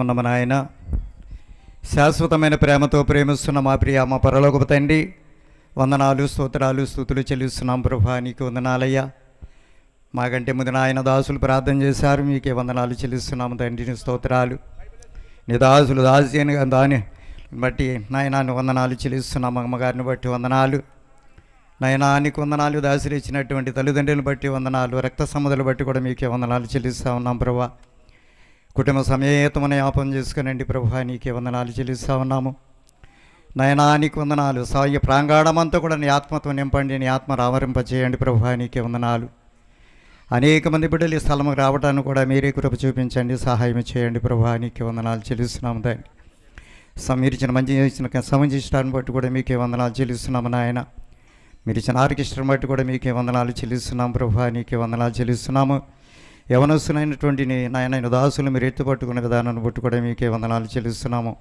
ఉన్న నాయన, శాశ్వతమైన ప్రేమతో ప్రేమిస్తున్న మా ప్రియ మా పరలోకపు తండ్రి, వందనాలు స్తోత్రాలు స్తుతులు చెల్లిస్తున్నాం ప్రభా. నీకు వందనాలయ్యా. మాకంటే ముందు నాయన దాసులు ప్రార్థన చేశారు, మీకే వందనాలు చెల్లిస్తున్నాము తండ్రిని. స్తోత్రాలు. నీ దాసులు దాసిగా దాన్ని బట్టి నాయనాన్ని వందనాలు చెల్లిస్తున్నాం. అమ్మగారిని బట్టి వందనాలు నాయనా. నీకు వందనాలు. దాసులు ఇచ్చినటువంటి తల్లిదండ్రులను బట్టి వందనాలు. రక్త సంబంధాలు బట్టి కూడా మీకే వందనాలు చెల్లిస్తూ ఉన్నాం ప్రభా. కుటుంబ సమేతమని జ్ఞాపం చేసుకునండి ప్రభా. నీకే వందనాలు చెల్లిస్తూ ఉన్నాము నాయనా. నీకు వందనాలు. సాయ ప్రాంగణమంతా కూడా నీ ఆత్మతో నింపండి, నీ ఆత్మ రావరింపచేయండి ప్రభా. నీకే వందనాలు. అనేక మంది బిడ్డలు ఈ స్థలంకు రావడానికి కూడా మీరే కృప చూపించండి, సహాయం చేయండి ప్రభా. నీకే వందనాలు చెల్లిస్తున్నాము దాన్ని. మీరు ఇచ్చిన మంచి ఇచ్చిన సమంజిష్టాన్ని బట్టి కూడా మీకే వందనాలు చెల్లిస్తున్నాము నాయన. మీరు ఇచ్చిన ఆర్కెస్ట్రాను బట్టి కూడా మీకే వందనాలు చెల్లిస్తున్నాము ప్రభా. నీకే వందనాలు చెల్లిస్తున్నాము. యవనస్తునైనటువంటి నాయన దాసులు మీరు ఎత్తుపట్టుకునే విధానాన్ని బట్టి కూడా మీకే వందనాలు చెల్లిస్తున్నాము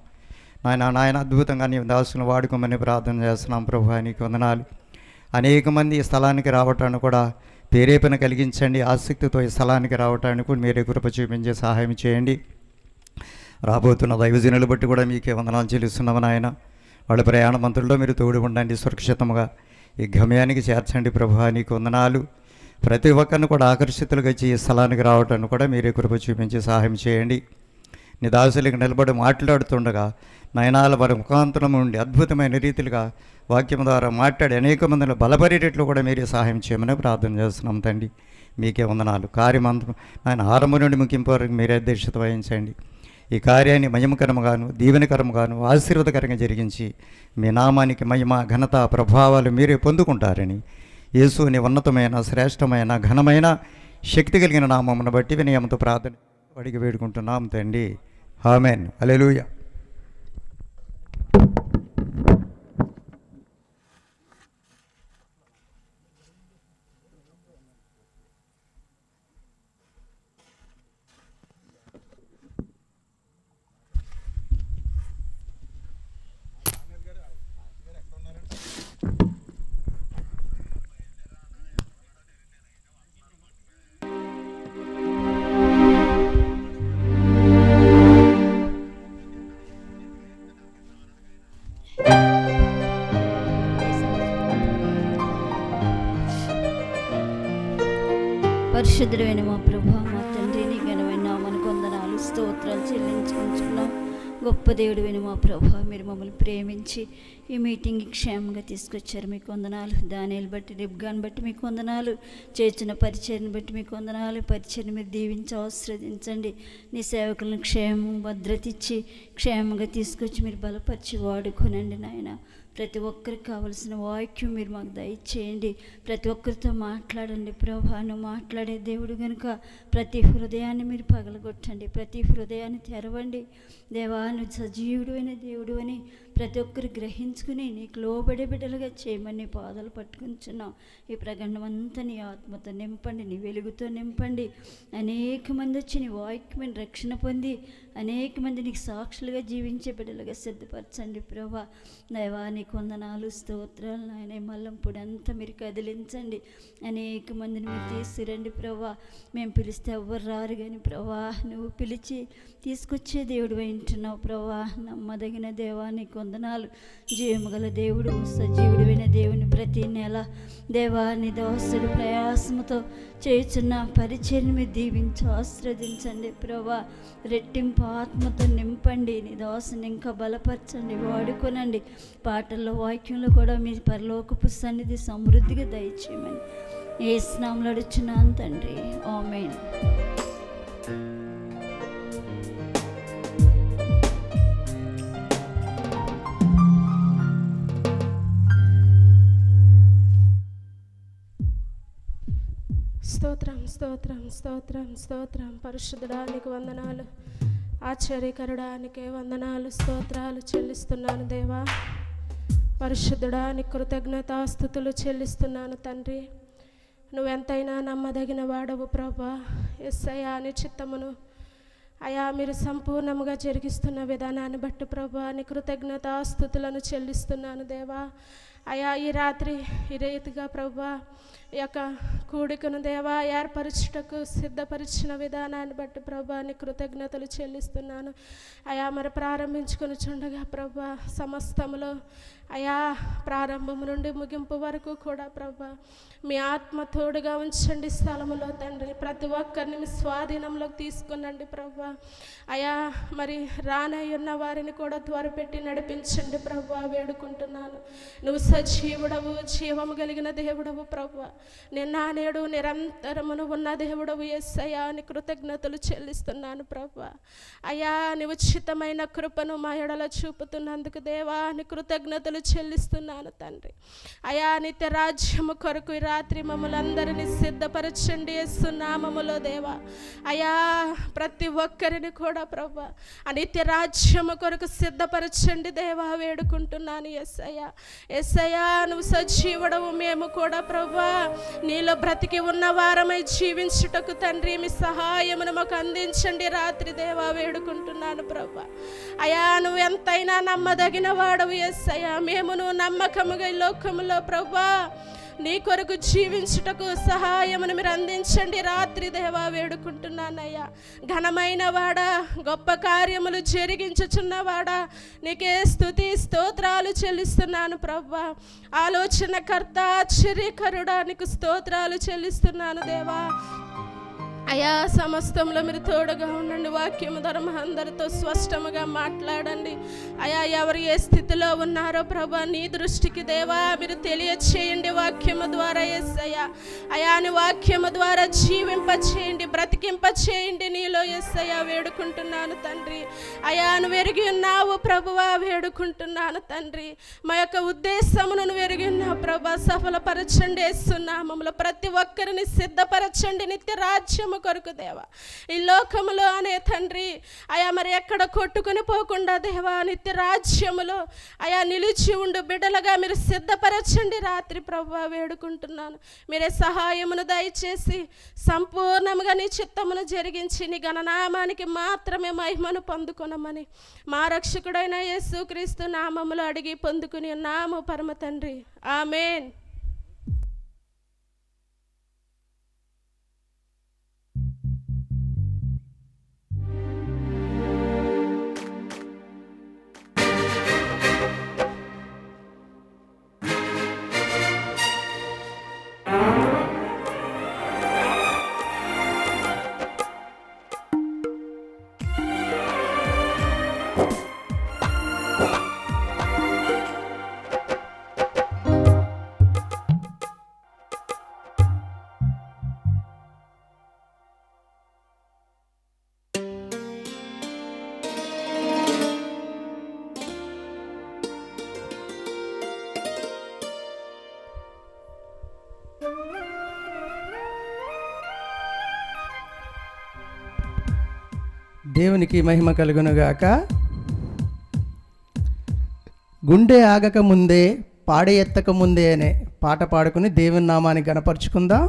నాయన. అద్భుతంగా నీ దాసులను వాడుకోమని ప్రార్థన చేస్తున్నాం ప్రభా. నీకు వందనాలు. అనేక మంది ఈ స్థలానికి రావటానికి కూడా ప్రేరేపణ కలిగించండి. ఆసక్తితో ఈ స్థలానికి రావటానికి కూడా మీరే కృప చూపించే సహాయం చేయండి. రాబోతున్న దైవజనులు బట్టి కూడా మీకే వందనాలు చెల్లిస్తున్నాము నాయన. వాళ్ళ ప్రయాణ మంత్రుల్లో మీరు తోడు ఉండండి, సురక్షితంగా ఈ గమ్యానికి చేర్చండి ప్రభా. నీకు వందనాలు. ప్రతి ఒక్కరిని కూడా ఆకర్షితులుగా ఈ స్థలానికి రావటాన్ని కూడా మీరే కృప చూపించి సహాయం చేయండి. నీ దాసులకు నిలబడి మాట్లాడుతుండగా నయనాల వారి ముఖాంతరం ఉండి అద్భుతమైన రీతిలుగా వాక్యం ద్వారా మాట్లాడి అనేక మందిని బలపడేటట్లు కూడా మీరే సహాయం చేయమని ప్రార్థన చేస్తున్నాం తండ్రి. మీకే వందనాలు. కార్యమంత్రం ఆయన ఆరంభం నుండి ముగింపు వరకు మీరే అధ్యక్షత వహించండి. ఈ కార్యాన్ని మహిమకరముగాను దీవెనకరముగాను ఆశీర్వాదకరంగా జరిగించి మీ నామానికి మహిమ ఘనత ప్రభావాలు మీరే పొందుకుంటారని యేసుని ఉన్నతమైన శ్రేష్టమైన ఘనమైన శక్తి కలిగిన నామమును బట్టి వినయంతో ప్రార్థన అడిగి వేడుకుంటున్నాం తండ్రి. ఆమేన్. హల్లెలూయా. పరిశుద్ధుడైన మా ప్రభా, మా తండ్రిని ఘనమైన నామానికి వందనాలు స్తోత్రాలు చెల్లించుకుంటున్నాం. గొప్ప దేవుడైన మా ప్రభా, మీరు మమ్మల్ని ప్రేమించి ఈ మీటింగ్కి క్షేమంగా తీసుకొచ్చారు. మీకు వందనాలు. దానిని బట్టి రిబ్గాన్ని బట్టి మీకు వందనాలు. చేసిన పరిచయను బట్టి మీకు వందనాలు. పరిచయను మీరు దీవించి ఆశీర్వదించండి. నీ సేవకులను క్షేమం భద్రత ఇచ్చి క్షేమంగా తీసుకొచ్చి మీరు బలపరిచి వాడుకోనండి నాయన. ప్రతి ఒక్కరికి కావలసిన వాక్యం మీరు మాకు దయచేయండి. ప్రతి ఒక్కరితో మాట్లాడండి ప్రభా. నువ్వు మాట్లాడే దేవుడు కనుక ప్రతి హృదయాన్ని మీరు పగలగొట్టండి, ప్రతి హృదయాన్ని తెరవండి. దేవా, నువ్వు సజీవుడు అయిన దేవుడు అని ప్రతి ఒక్కరు గ్రహించుకుని నీకు లోబడే బిడ్డలుగా చేయమని పాదాలు పట్టుకుంటున్నాం. ఈ ప్రగండం అంతా నీ ఆత్మతో నింపండి, నీ వెలుగుతో నింపండి. అనేక మంది వచ్చి నీ వాక్యమైన రక్షణ పొంది అనేక మంది నీకు సాక్షులుగా జీవించే బిడ్డలుగా సిద్ధపరచండి ప్రభా. దేవా, నీకు వందనాలు స్తోత్రాలు నాయన. మల్లంపూడి అంతా మీరు కదిలించండి. అనేక మందిని మీరు తీసుకురండి ప్రభా. మేము పిలిస్తే ఎవ్వరు రారు కానీ ప్రభా, నువ్వు పిలిచి తీసుకొచ్చే దేవుడు వింటున్నావు ప్రభా. నమ్మదగిన దేవా, నీకు వందనాలు. జీవముగల దేవుడు, సజీవుడివైన దేవుని ప్రతి నెల దేవా నీ దోస్తుడు ప్రయాసముతో చేయుచున్న పరిచయం మీరు దీవించి ఆశ్రదించండి ప్రభా. రెట్టింపు ఆత్మతో నింపండి. నీ దోసని ఇంకా బలపరచండి, వాడుకోనండి. పాటల్లో వాక్యంలో కూడా మీ పరలోకపు సన్నిధి సమృద్ధిగా దయచేయమని యేసు నామములో అడుగుచున్నాను తండ్రి. ఆమేన్. స్తోత్రం స్తోత్రం స్తోత్రం స్తోత్రం. పరిశుద్ధడానికి వందనాలు, ఆశ్చర్యకరడానికి వందనాలు స్తోత్రాలు చెల్లిస్తున్నాను దేవా. పరిశుద్ధడానికి కృతజ్ఞతాస్తుతులు చెల్లిస్తున్నాను తండ్రి. నువ్వెంతైనా నమ్మదగిన వాడవు ప్రభా. యేసయ్యా, నీ చిత్తమును అయా మీరు సంపూర్ణముగా జరిగిస్తున్న విధానాన్ని బట్టి ప్రభా నీ కృతజ్ఞతాస్తుతులను చెల్లిస్తున్నాను దేవా. అయా ఈ రాత్రి ఈ రీతిగా ప్రభా ఈ యొక్క కూడికను దేవా ఏర్పరచుటకు సిద్ధపరిచిన విధానాన్ని బట్టి ప్రభా నీ కృతజ్ఞతలు చెల్లిస్తున్నాను. అయా మరి ప్రారంభించుకొని చుండగా ప్రభా సమస్తములో అయా ప్రారంభం నుండి ముగింపు వరకు కూడా ప్రభా మీ ఆత్మ తోడుగా ఉంచండి స్థలములో తండ్రి. ప్రతి ఒక్కరిని మీ స్వాధీనంలోకి తీసుకునండి ప్రభా. అయా మరి రానయ్యున్న వారిని కూడా త్వరపెట్టి నడిపించండి ప్రభా వేడుకుంటున్నాను. నువ్వు సజీవుడవు, జీవము కలిగిన దేవుడవు ప్రభా. నిన్న నేడు నిరంతరమును ఉన్న దేవుడవు యేసయ్యా నీ కృతజ్ఞతలు చెల్లిస్తున్నాను ప్రభా. అయా నీ ఉచితమైన కృపను మా ఎడల చూపుతున్నందుకు దేవా నీ కృతజ్ఞతలు చెల్లిస్తున్నాను తండ్రి. అయా నిత్య రాజ్యము కొరకు ఈ రాత్రి మమ్మల్ని అందరినీ సిద్ధపరచండి యేసు నామములో దేవా. అయా ప్రతి ఒక్కరిని కూడా ప్రభా ఆ నిత్య రాజ్యము కొరకు సిద్ధపరచండి దేవా వేడుకుంటున్నాను యేసయ్యా. యేసయ్యా నువ్వు సజీవుడవు, మేము కూడా ప్రభా నీలో బ్రతికి ఉన్న వారమై జీవించుటకు తండ్రి మీ సహాయమును మాకు అందించండి రాత్రి దేవా వేడుకుంటున్నాను ప్రభా. అయా నువ్వు ఎంతైనా నమ్మదగిన వాడవు యేసయ్యా. మేము నువ్వు నమ్మకముగా ఈ లోకములో ప్రభా నీ కొరకు జీవించుటకు సహాయమును మీరు అందించండి రాత్రి దేవా వేడుకుంటున్నానయ్యా. ఘనమైన వాడా, గొప్ప కార్యములు జరిగించుచున్నవాడా, నీకే స్తుతి స్తోత్రాలు చెల్లిస్తున్నాను ప్రభా. ఆలోచనకర్త, ఆశ్చర్యకరుడా నీకు స్తోత్రాలు చెల్లిస్తున్నాను దేవా. అయా సమస్తంలో మీరు తోడుగా ఉండండి. వాక్యము ధర్మ అందరితో స్పష్టముగా మాట్లాడండి. అయా ఎవరు ఏ స్థితిలో ఉన్నారో ప్రభా నీ దృష్టికి దేవా మీరు తెలియచేయండి వాక్యము ద్వారా యేసయ్యా. అయా నీ వాక్యము ద్వారా జీవింపచేయండి, బ్రతికింపచేయండి నీలో యేసయ్యా వేడుకుంటున్నాను తండ్రి. అయా నువ్వు ఎరిగి ఉన్నావు ప్రభువా వేడుకుంటున్నాను తండ్రి. మా యొక్క ఉద్దేశమును నువ్వు ఎరిగి ఉన్నావు ప్రభా. సఫలపరచండి యేసు నామములో. ప్రతి ఒక్కరిని సిద్ధపరచండి నిత్య రాజ్యము కొరకు దేవా. ఈ లోకములో అనే తండ్రి అయా మరి ఎక్కడ కొట్టుకుని పోకుండా దేవా నిత్య రాజ్యములో అయా నిలిచి ఉండు బిడ్డలుగా మీరు సిద్ధపరచండి రాత్రి ప్రభువా వేడుకుంటున్నాను. మీరే సహాయమును దయచేసి సంపూర్ణముగా నీ చిత్తమును జరిగించి నీ గణనామానికి మాత్రమే మహిమను పొందుకొనమని మా రక్షకుడైన యేసుక్రీస్తు నామములో అడిగి పొందుకుని ఉన్నాము పరమ తండ్రి. ఆమేన్. దేవునికి మహిమ కలుగునుగాక. గుండె ఆగక ముందే పాడే ఎత్తక ముందే అనే పాట పాడుకుని దేవుని నామాన్ని గణపరుచుకుందాం.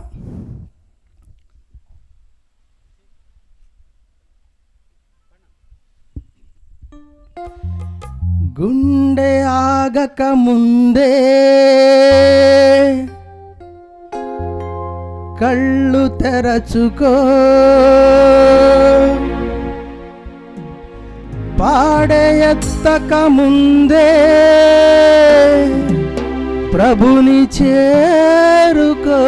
గుండె ఆగక ముందే కళ్ళు తెరచుకో, పాడే ఎత్తక ముందే ప్రభుని చేరుకో.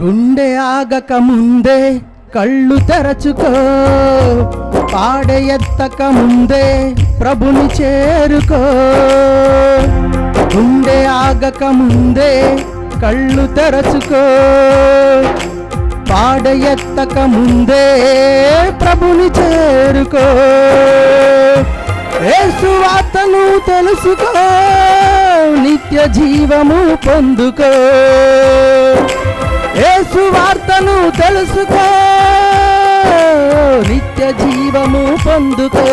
గుండె ఆగక ముందే కళ్ళు తెరచుకో, పాడే ఎత్తక ముందే ప్రభుని చేరుకో. గుండె ఆగక ముందే కళ్ళు తెరచుకో, పాడే ఎత్తక ముందే ప్రభుని చేరుకో. యేసు వార్తను తెలుసుకో, నిత్య జీవము పొందుకో. యేసు వార్తను తెలుసుకో, నిత్య జీవము పొందుకో.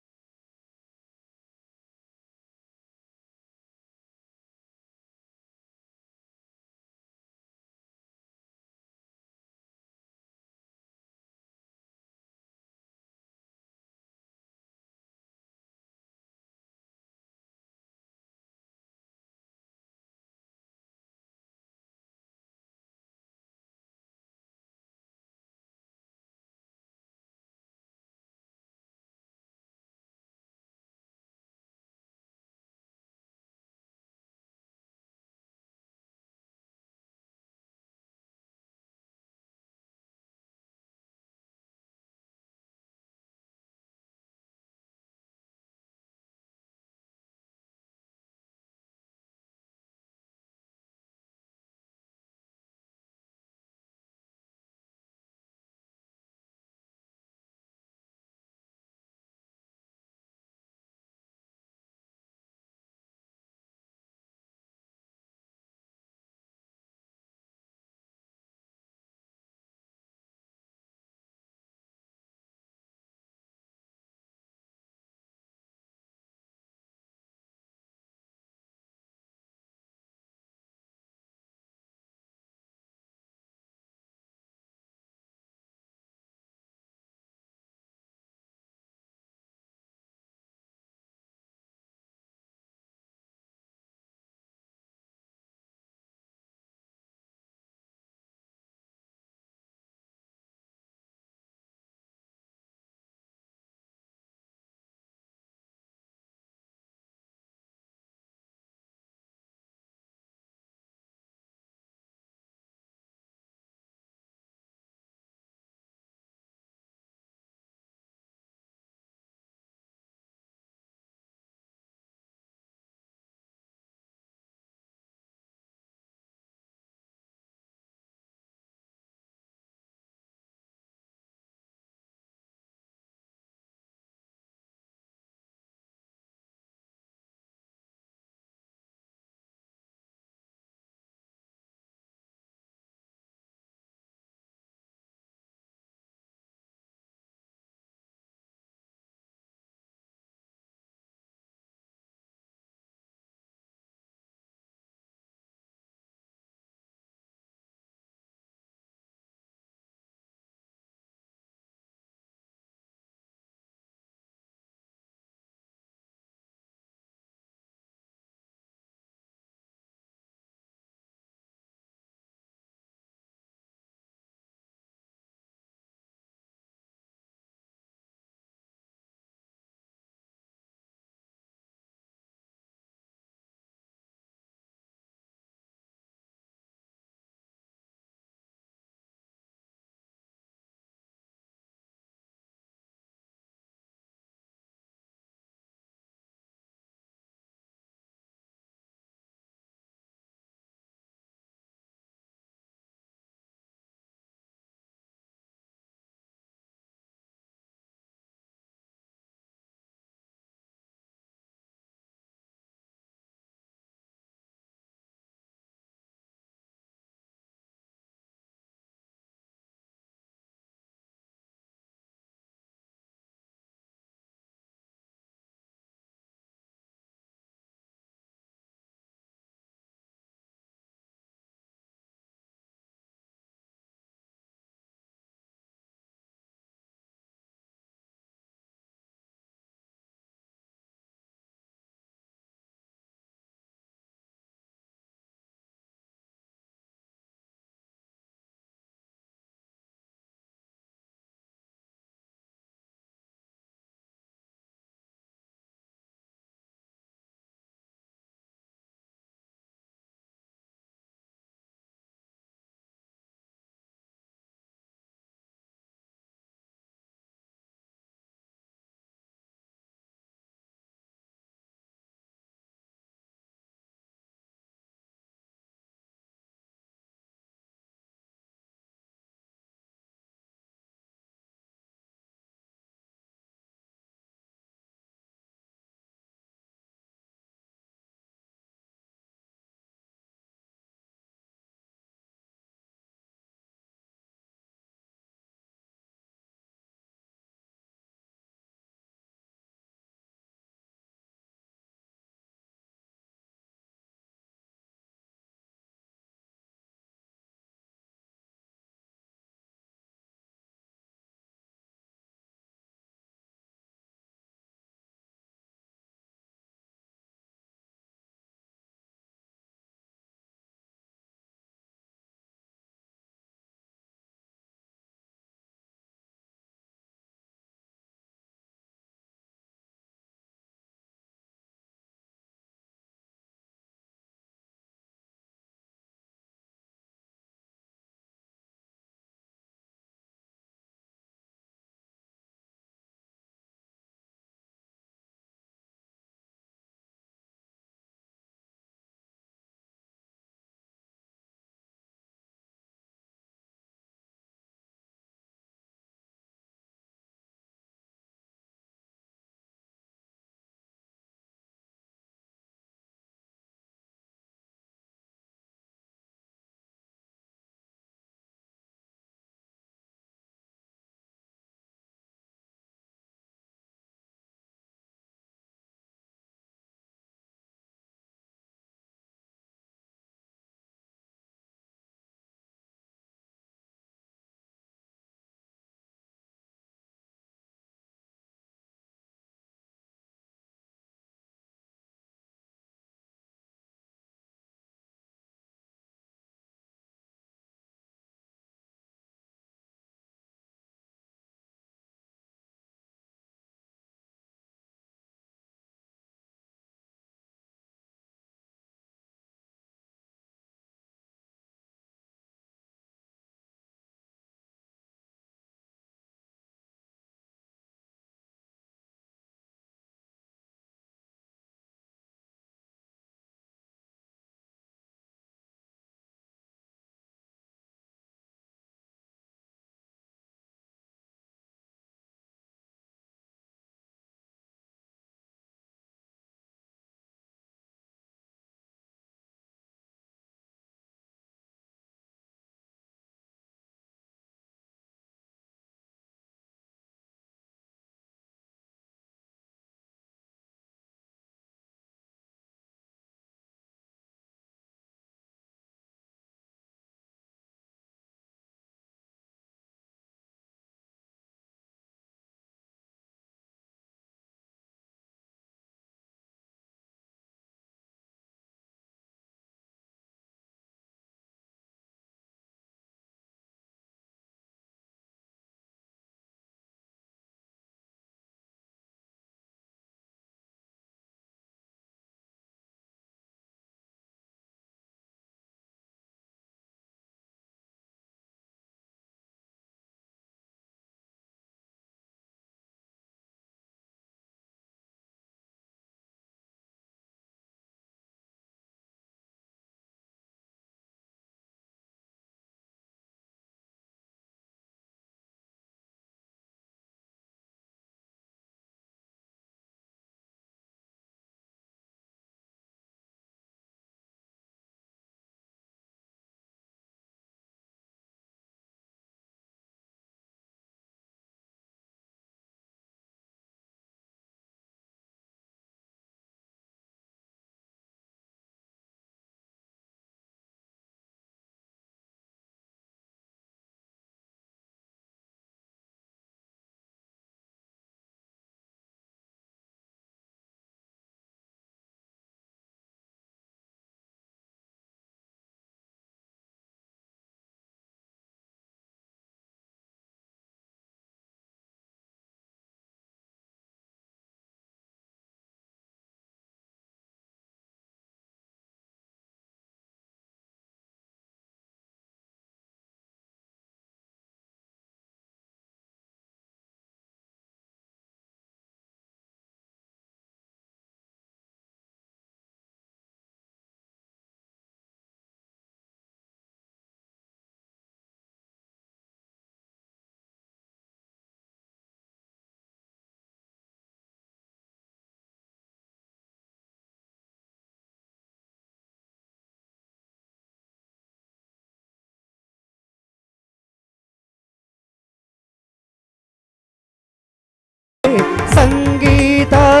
సంగీతనాదములు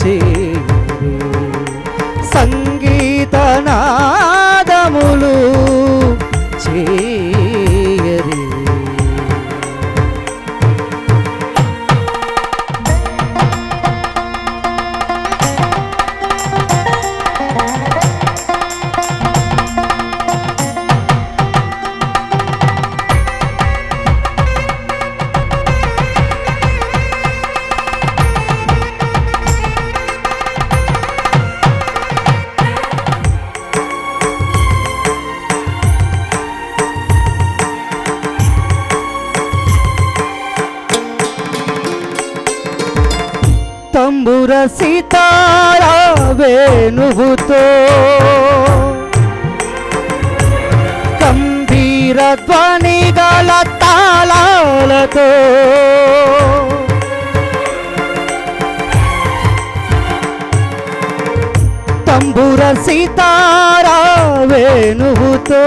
చేయరే, సంగీతనాదములు చేయరే. తంబుర సితార వేణువుతో గంభీర ధ్వని గల తాళాలతో తంబుర సితార వేణువుతో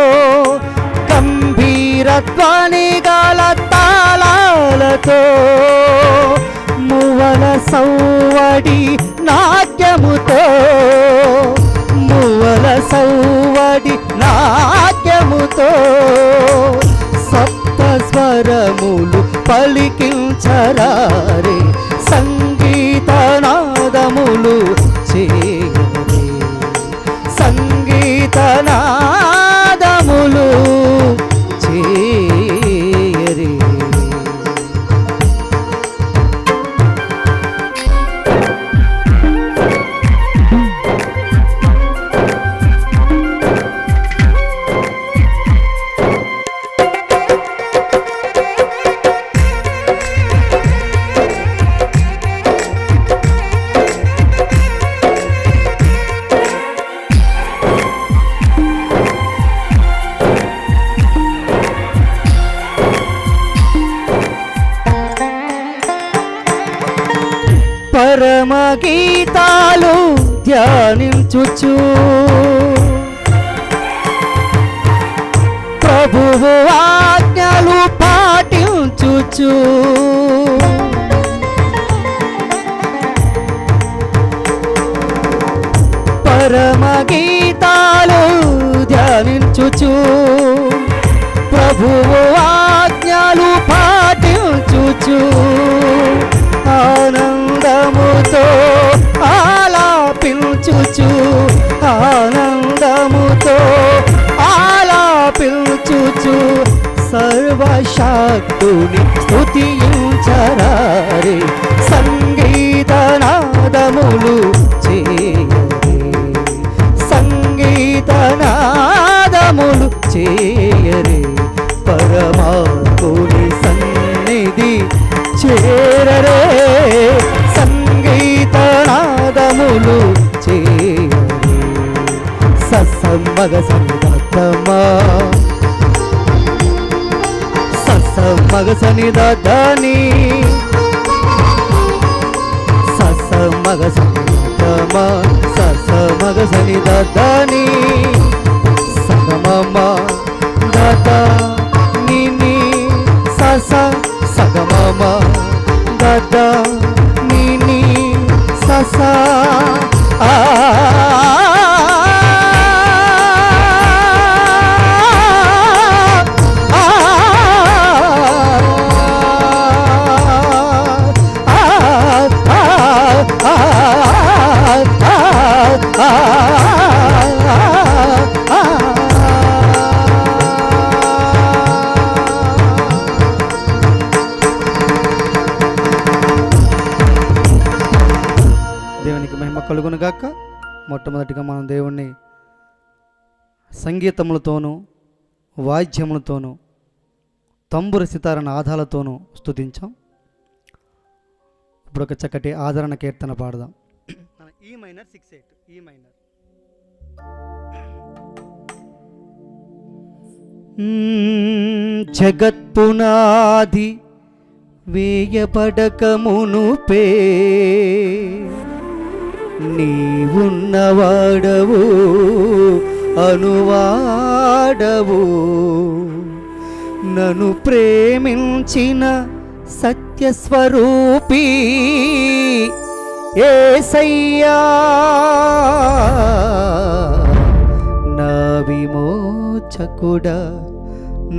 గంభీర ధ్వని గల తాళాలతో మువ్వల సౌవడి నాట్యముతో, మువ్వల సౌవడి నాట్యముతో సప్త స్వరములు పలికించరారే, సంగీతనాదములు చేయరే, సంగీతనాదములు చేయరే. పరమ గీతాలు ధ్యానించుచు ప్రభువు ఆజ్ఞలు పాటించుచు పరమ గీతాలు ధ్యానించుచు ప్రభువు ఆజ్ఞలు పాటించుచు ఆనందముతో ఆలాపించుచు, ఆనందముతో ఆలాపించుచు సర్వశక్తుని స్తుతించరారే, సంగీతనాదములు చేయరే, సంగీతనాదములు చేయరే. పరమాత్ముని సన్నిధి చేరరే, సంగీతనాదములు చేయరే. ససమగ సనిదత్తమా, ససమగ సనిదని, ససమగ సనిదత్తమా, ససమగ సనిదని, సగమమ దద నిని సస సగమమ దద నిని సస ఆ దేవునికి మహిమ కలుగునుగాక. మొట్టమొదటిగా మనం దేవుణ్ణి సంగీతములతోనూ వాయిద్యములతోనూ తంబుర సితార నాదాలతోనూ స్తుతించాం. ఇప్పుడు ఒక చక్కటి ఆదరణ కీర్తన పాడదాం. ఈ మైనర్ 6/8 ఈ మైనర్. జగత్పునాది వేయపడక మునుపే నీవున్నవాడవు అనువాడవు, నన్ను ప్రేమించిన సత్య సత్యస్వరూపీ యేసయ్యా నా విమోచకుడా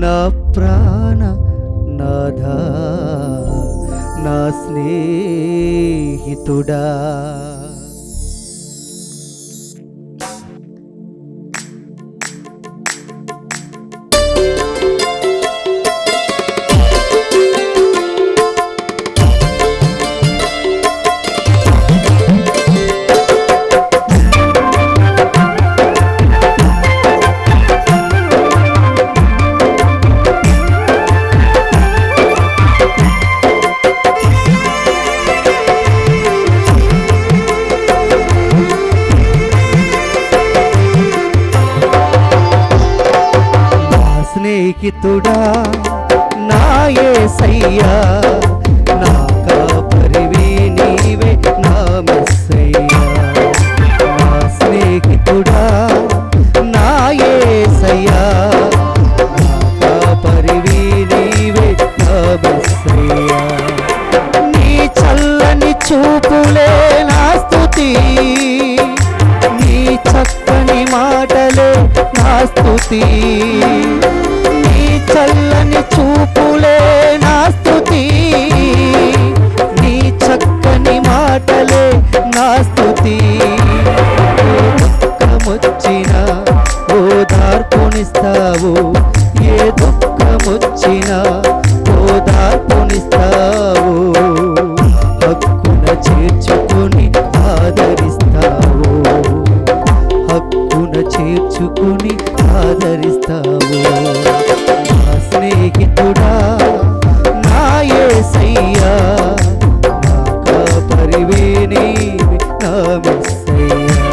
నా ప్రాణ నాథా నా స్నేహితుడా. స్నేహితుడా నా యేసయ్యా నా కాపరివి నీవే నా మెస్సయ్యా. నా స్నేహితుడా నా యేసయ్యా నా కాపరివి నీవే నా మెస్సయ్యా. నీ చల్లని చూపులే నా స్తుతి నీ చక్కని మాటలే నా స్తుతి. చల్లని చూపులే నా స్తుతి నీ చక్కని మాటలే నా స్తుతి. దుఃఖమొచ్చినా ఓదార్పునిస్తావు ఏ దుఃఖమొచ్చినా ఓదార్పునిస్తావు. హక్కున చేర్చుకుని ఆదరిస్తావు హక్కున చేర్చుకుని ఆదరిస్తావు. స్నేహితుడా నా యేసయ్యా నా కాపరివి నీవే నా మెస్సయ్యా.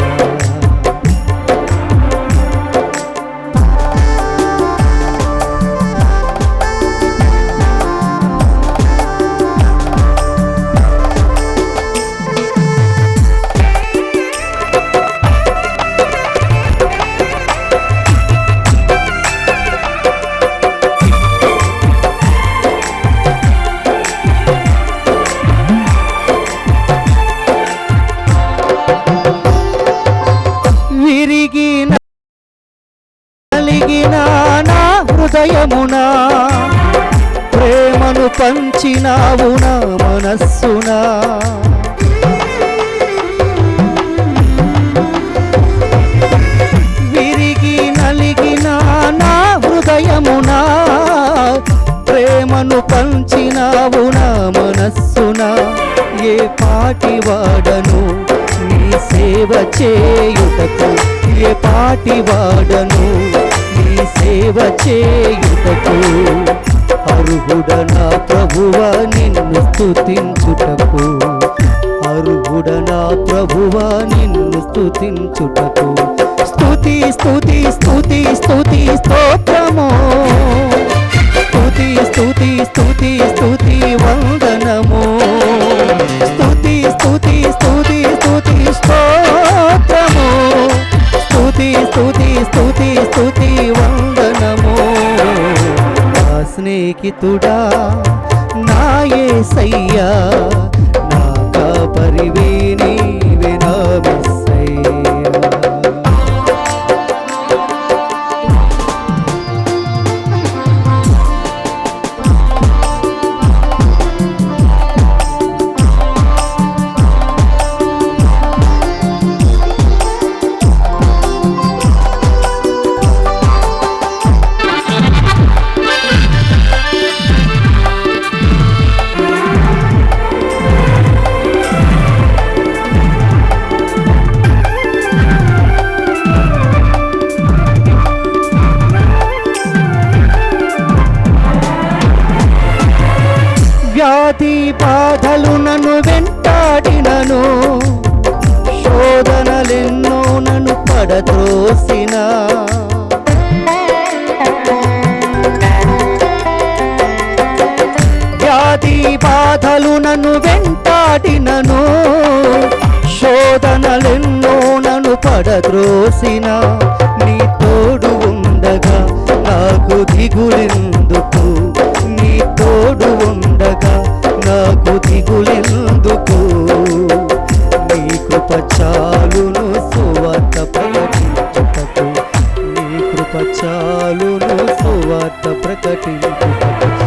నలిగిన నా హృదయమునా ప్రేమను పంచినావు నా మనస్సునా. విరిగి నలిగిన నా హృదయమునా ప్రేమను పంచినావు నా మనస్సునా. ఏ పాటి వాడను నీ సేవ చేయుటకు ఏ పాటి వాడను నీ సేవ చేయుటకు. అర్హుడనా ప్రభువా నిన్ను స్తుతించుటకు అర్హుడనా ప్రభువా నిన్ను స్తుతించుటకు. స్తుతి స్తుతి స్తుతి స్తుతి స్తోత్రము స్తుతి స్తుతి స్తుతి స్తుతి వందనము. స్తుతి స్తుతి స్తుతి స్తుతి స్తోత్రము స్తుతి స్తుతి స్తుతి స్తుతి వందనము. నా స్నేహితుడా నా యేసయ్యా నా కాపరివి నీవే నా మెస్సయ్యా. వ్యాధి బాధలు నన్ను వెంటాడినను శోధనలెన్నో నన్ను పడద్రోసిన. వ్యాధి బాధలు నన్ను వెంటాడినను శోధనలెన్నో నన్ను పడద్రోసిన. నీ తోడు ఉండగా నాకు దిగులెందుకు నీ తోడు ఉండగా కృపచాలును సువార్త ప్రకటించుటకు.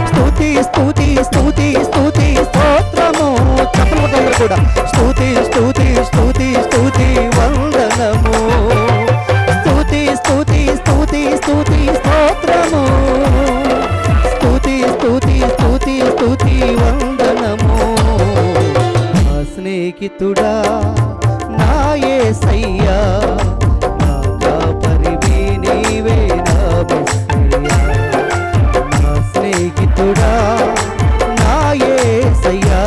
స్తుతి స్తుతి స్తుతి స్తుతి స్తోత్రము. చెప్పలు కూడా స్తుతి స్తుతి స్తుతి స్తుతి వందనము. స్తుతి స్తుతి స్తుతి స్తుతి స్తోత్రము. స్తుతి స్తుతి స్తుతి స్తుతి వందనము. నా స్నేహితుడా నా యేసయ్యా, నా కాపరివి నీవే నా మెస్సయ్యా. నా స్నేహితుడా నా యేసయ్యా,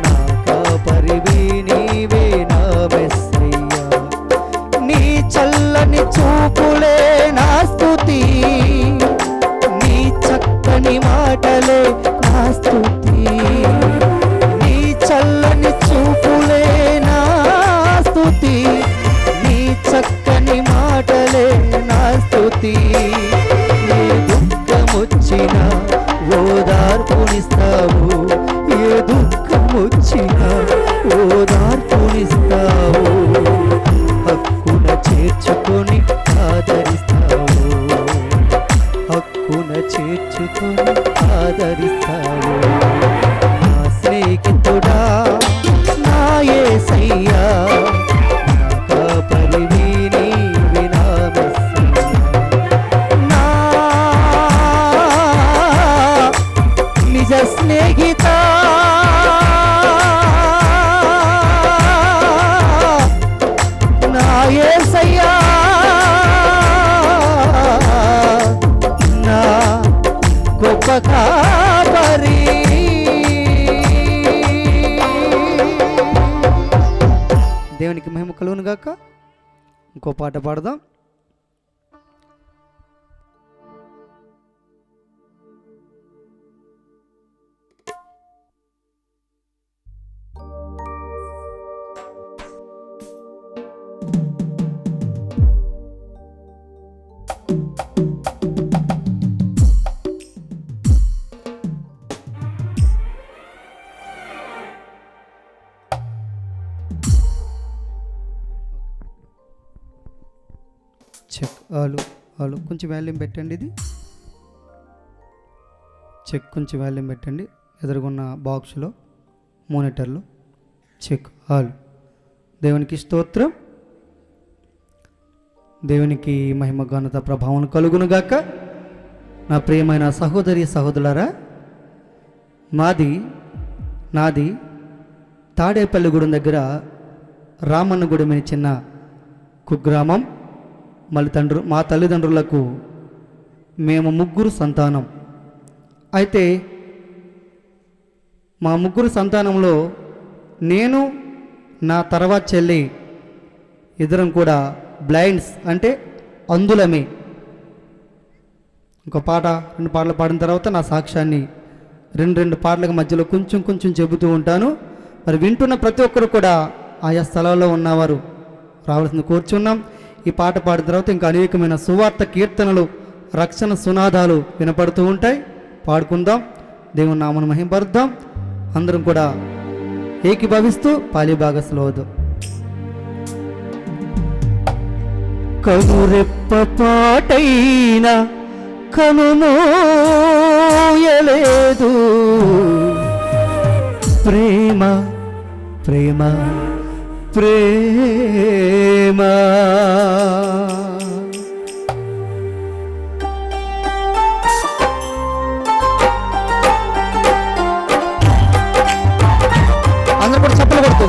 నా కాపరివి నీవే నా మెస్సయ్యా. నీ చల్లని చూపులే నా స్తుతి, నీ చక్కని మాటలే నా స్తుతి. నీ చల్లని చూపులే నా స్తుతి, నీ చక్కని మాటలే నా స్తుతి. ఏ దుఃఖమొచ్చినా ఓదార్పునిస్తావు, ఏ దుఃఖమొచ్చినా ఓదార్పునిస్తావు. హక్కున చేర్చుకొని ఆదరిస్తావు, హక్కున చేర్చుకొని ఆదరిస్తావు. నా స్నేహితుడా నా యేసయ్యా, నా కాపరివి నీవే నా మెస్సయ్యా. నా నిజ స్నేహిత నా యేసయ్యా, నా గొప్ప కాపరి. దేవునికి మహిమ కలుగును గాక. ఇంకో పాట పాడదాం. చెక్ ఆలు కొంచెం వాల్యూమ్ పెట్టండి. ఇది చెక్ కొంచెం వాల్యూమ్ పెట్టండి. ఎదురుగున్న బాక్స్లో మానిటర్లో చెక్ ఆల్. దేవునికి స్తోత్రం. దేవునికి మహిమ ఘనత ప్రభావం కలుగునుగాక. నా ప్రియమైన సహోదరి సహోదరులారా, నాది తాడేపల్లిగూడెం దగ్గర రామన్నగూడెం అనే చిన్న కుగ్రామం. మా తల్లిదండ్రులకు మేము 3 సంతానం. అయితే మా 3 సంతానంలో నేను, నా తర్వాత చెల్లి ఇద్దరం కూడా బ్లైండ్స్, అంటే అందులమే. ఒక పాట 2 పాటలు పాడిన తర్వాత నా సాక్ష్యాన్ని 2 పాటలకు మధ్యలో కొంచెం చెబుతూ ఉంటాను. మరి వింటున్న ప్రతి ఒక్కరు కూడా ఆయా స్థలాల్లో ఉన్నవారు రావాల్సింది కోరుచున్నాం. ఈ పాట పాడిన తర్వాత ఇంకా అనేకమైన సువార్త కీర్తనలు, రక్షణ సునాదాలు వినపడుతూ ఉంటాయి. పాడుకుందాం, దేవుని నామమును మహిమపరుద్దాం. అందరం కూడా ఏకీభవిస్తూ పాలిభాగస్లో అవుదాం. కనురెప్ప పాటైనా కనుమూయలేదు, ప్రేమ ప్రేమ ప్రేమ. అందరూ కూడా చప్పలు కొడుతూ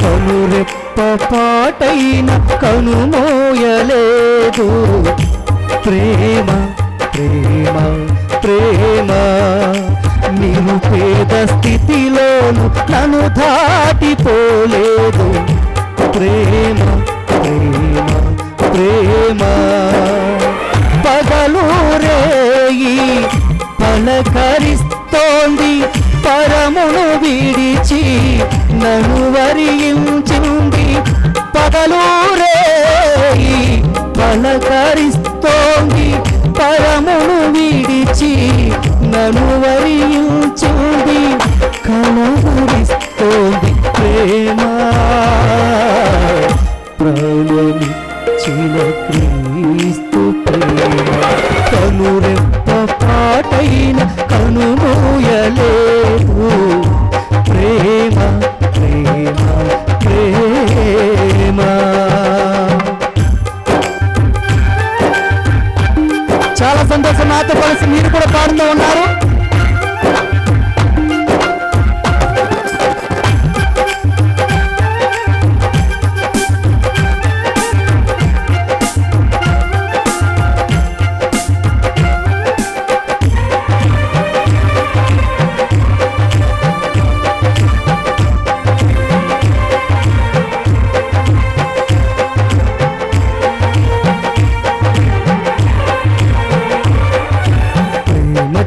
కనురెప్ప పాటైన కనుమోయలేదు, ప్రేమ ప్రేమ ప్రేమ. నిరుపేద స్థితిలోను నన్ను దాటిపోలేదు, ప్రేమ ప్రేమ ప్రేమ. పగలు రేయి పలకరిస్తోంది, పరమును విడిచి నన్ను వరించింది. పగలు రేయి పలకరిస్తోంది, పరమును నన్ను వరించింది కలవరిస్తోంది ప్రేమ ప్రాణమిచ్చిన క్రీస్తు ప్రేమ కనురెప్ప పాటైన కనుమూయలేదు ప్రేమ ప్రేమ ప్రేమ. చాలా సంతోషం, నాతో కలిసి మీరు కూడా పాడుతూ ఉన్నారు.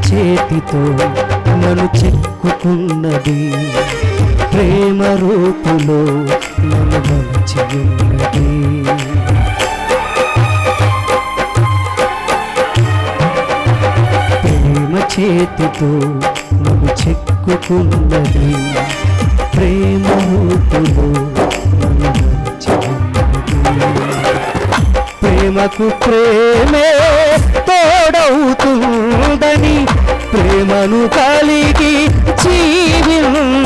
చేతితో నన్ను చెక్కుకున్నది ప్రేమ రూపులో నన్ను మలచి ఉన్నది. ప్రేమ చేతితో నన్ను చెక్కుకున్నది ప్రేమ రూపులో నన్ను మలచి ఉన్నది. ప్రేమకు ప్రేమే తోడవుతుందని ప్రేమను కలిగి జీవించమని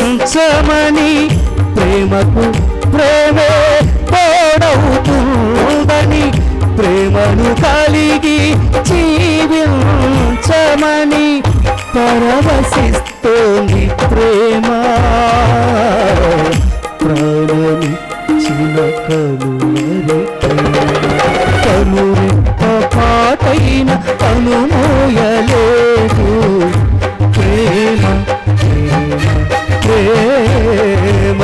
ప్రేమకు ప్రేమే తోడవుతుందని ప్రేమను కలిగి జీవించమని పరవశిస్తోంది ప్రేమ ప్రాణమిచ్చిన కనుమరి కనురెప్ప పాటైన కనుమూయలేదు ప్రేమ ప్రేమ ప్రేమ.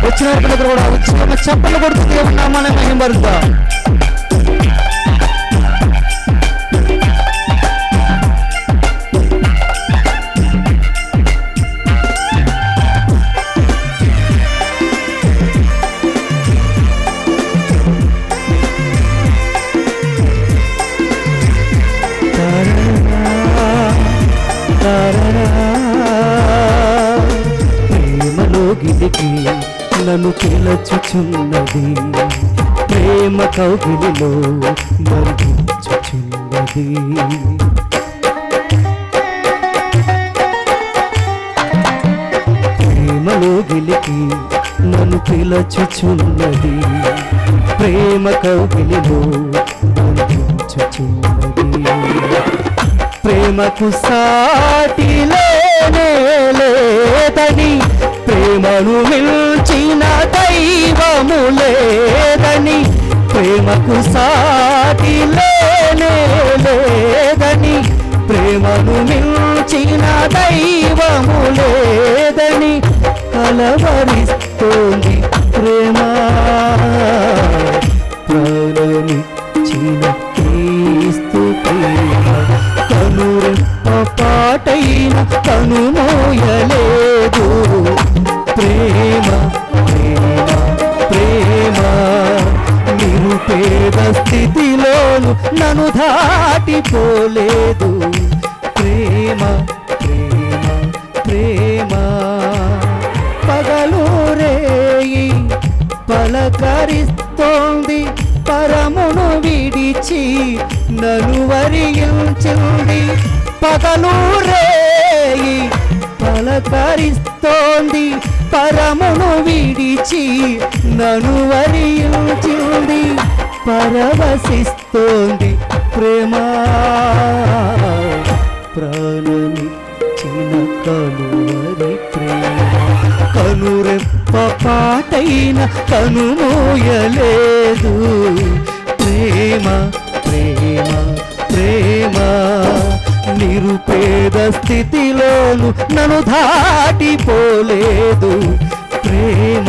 వచ్చిన పిల్లలు కూడా వచ్చిన చెప్పలు కొడుతుంది నామాన్ని మహిమపరుద్దాం. ప్రేమలోగిలికి నన్ను పిలచుచున్నది ప్రేమ కౌగిలిలో బంధించుచున్నది. ప్రేమలోగిలికి నన్ను పిలచుచున్నది ప్రేమ కౌగిలిలో బంధించుచున్నది. ప్రేమకు సాటి లేదని ప్రేమను మిల్చిన దైవము లేదని ప్రేమకు సాటి లేదని ప్రేమను మిల్చిన దైవము లేదని కలవరిస్తోంది ప్రేమ ప్రాణమిచ్చిన క్రీస్తు ప్రేమ కనురెప్ప పాటైన కనుమూయలేదు ప్రేమ ప్రేమ ప్రేమ. నిరుపేద స్థితిలోను నన్ను దాటిపోలేదు ప్రేమ ప్రేమ ప్రేమ. పగలు రేయి పలకరిస్తోంది పరమును విడిచి నన్ను వరించింది పగలు రేయి పలకరిస్తోంది పరమును విడిచి నన్ను వరించింది పరవశిస్తోంది ప్రేమ ప్రాణమిచ్చిన కనుమరి ప్రేమ కనురెప్ప పాటైన కనుమూయలేదు ప్రేమ ప్రేమ ప్రేమ. నిరుపేద స్థితిలోను నన్ను దాటిపోలేదు ప్రేమ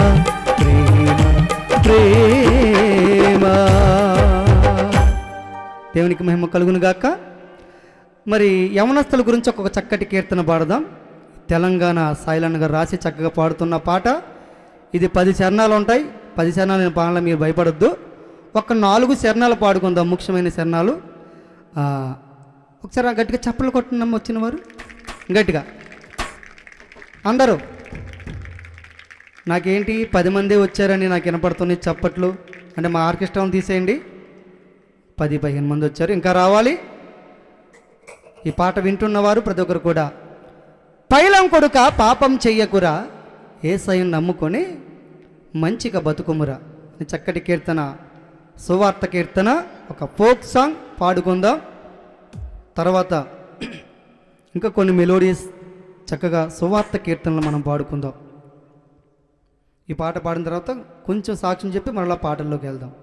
ప్రేమ ప్రేమ. దేవునికి మహిమ కలుగును గాక. మరి యవనస్తుల గురించి ఒక చక్కటి కీర్తన పాడదాం. తెలంగాణ సాయిలన్ గారు రాసి చక్కగా పాడుతున్న పాట ఇది 10 చరణాలు ఉంటాయి. 10 చరణాలు నేను పాడాలి, మీరు భయపడొద్దు. ఒక 4 చరణాలు పాడుకుందాం, ముఖ్యమైన చరణాలు. ఒకసారి గట్టిగా చప్పలు కొట్టినమ్మ వచ్చిన వారు గట్టిగా అందరూ. నాకేంటి 10 మంది వచ్చారని నాకు వినపడుతున్నాయి చప్పట్లు. అంటే మా ఆర్కెస్ట్రాను తీసేయండి. 10-15 మంది వచ్చారు, ఇంకా రావాలి. ఈ పాట వింటున్నవారు ప్రతి ఒక్కరు కూడా, పైలం కొడుక పాపం చెయ్యకురా, యేసయ్యను నమ్ముకొని మంచిగా బతుకుమురా అని చక్కటి కీర్తన, సువార్త కీర్తన, ఒక ఫోక్ సాంగ్ పాడుకుందాం. తర్వాత ఇంకా కొన్ని మెలోడీస్ చక్కగా సువార్త కీర్తనలు మనం పాడుకుందాం. ఈ పాట పాడిన తర్వాత కొంచెం సాక్ష్యం చెప్పి మరలా పాటల్లోకి వెళ్దాం.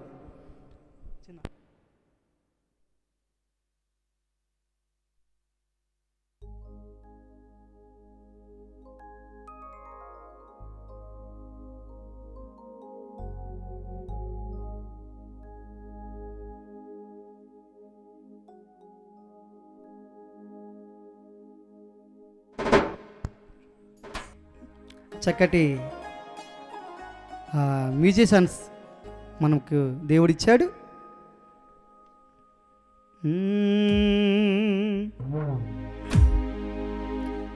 చక్కటి మ్యూజిషియన్స్ మనకు దేవుడిచ్చాడు.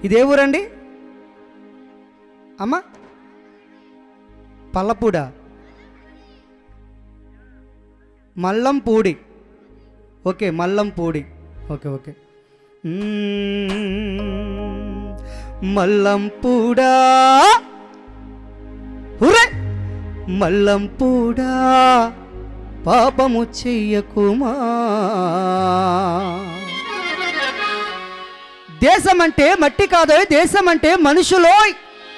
ఇది ఏ ఊరండి అమ్మ? పల్లపూడ, Mallampudi. Okay, Mallampudi. Okay okay. మల్లంపూడా, హురే మల్లంపూడా, పాపము చెయ్యకుమా. దేశమంటే మట్టి కాదోయ్, దేశమంటే మనుషులోయ్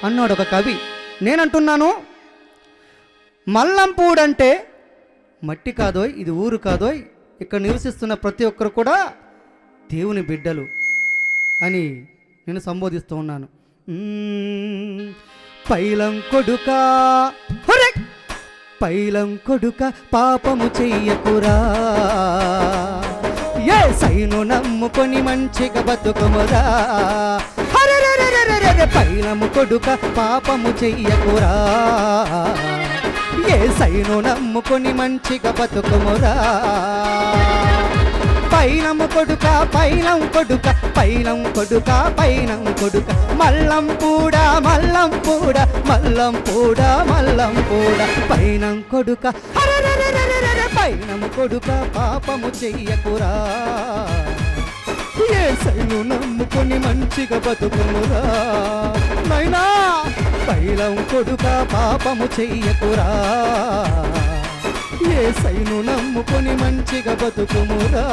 అన్నాడు ఒక కవి. నేనంటున్నాను, మల్లంపూడంటే మట్టి కాదోయ్, ఇది ఊరు కాదోయ్, ఇక్కడ నివసిస్తున్న ప్రతి ఒక్కరు కూడా దేవుని బిడ్డలు అని నేను సంబోధిస్తూ ఉన్నాను. పైలం కొడుకా, పైలం కొడుక పాపము చెయ్యకురా, యేసయ్యను నమ్ముకొని మంచిగా బతుకుమురా. పైలము కొడుక పాపము చెయ్యకురా, యేసయ్యను నమ్ముకొని మంచిగా బతుకుమురా. పైలము కొడుక, పైలం కొడుక, పైలం కొడుక, పైలం కొడుక, మల్లంపూడ, మల్లంపూడ, మల్లంపూడ, మల్లంపూడ, పైలం కొడుక, పైలం కొడుక పాపము చెయ్యకురా, యేసయ్యను నమ్ముకొని మంచిగా బతుకుమురా. నైనా పైలం కొడుక పాపము చెయ్యకురా, యేసయ్యను నమ్ముకొని మంచిగా బతుకుమురా.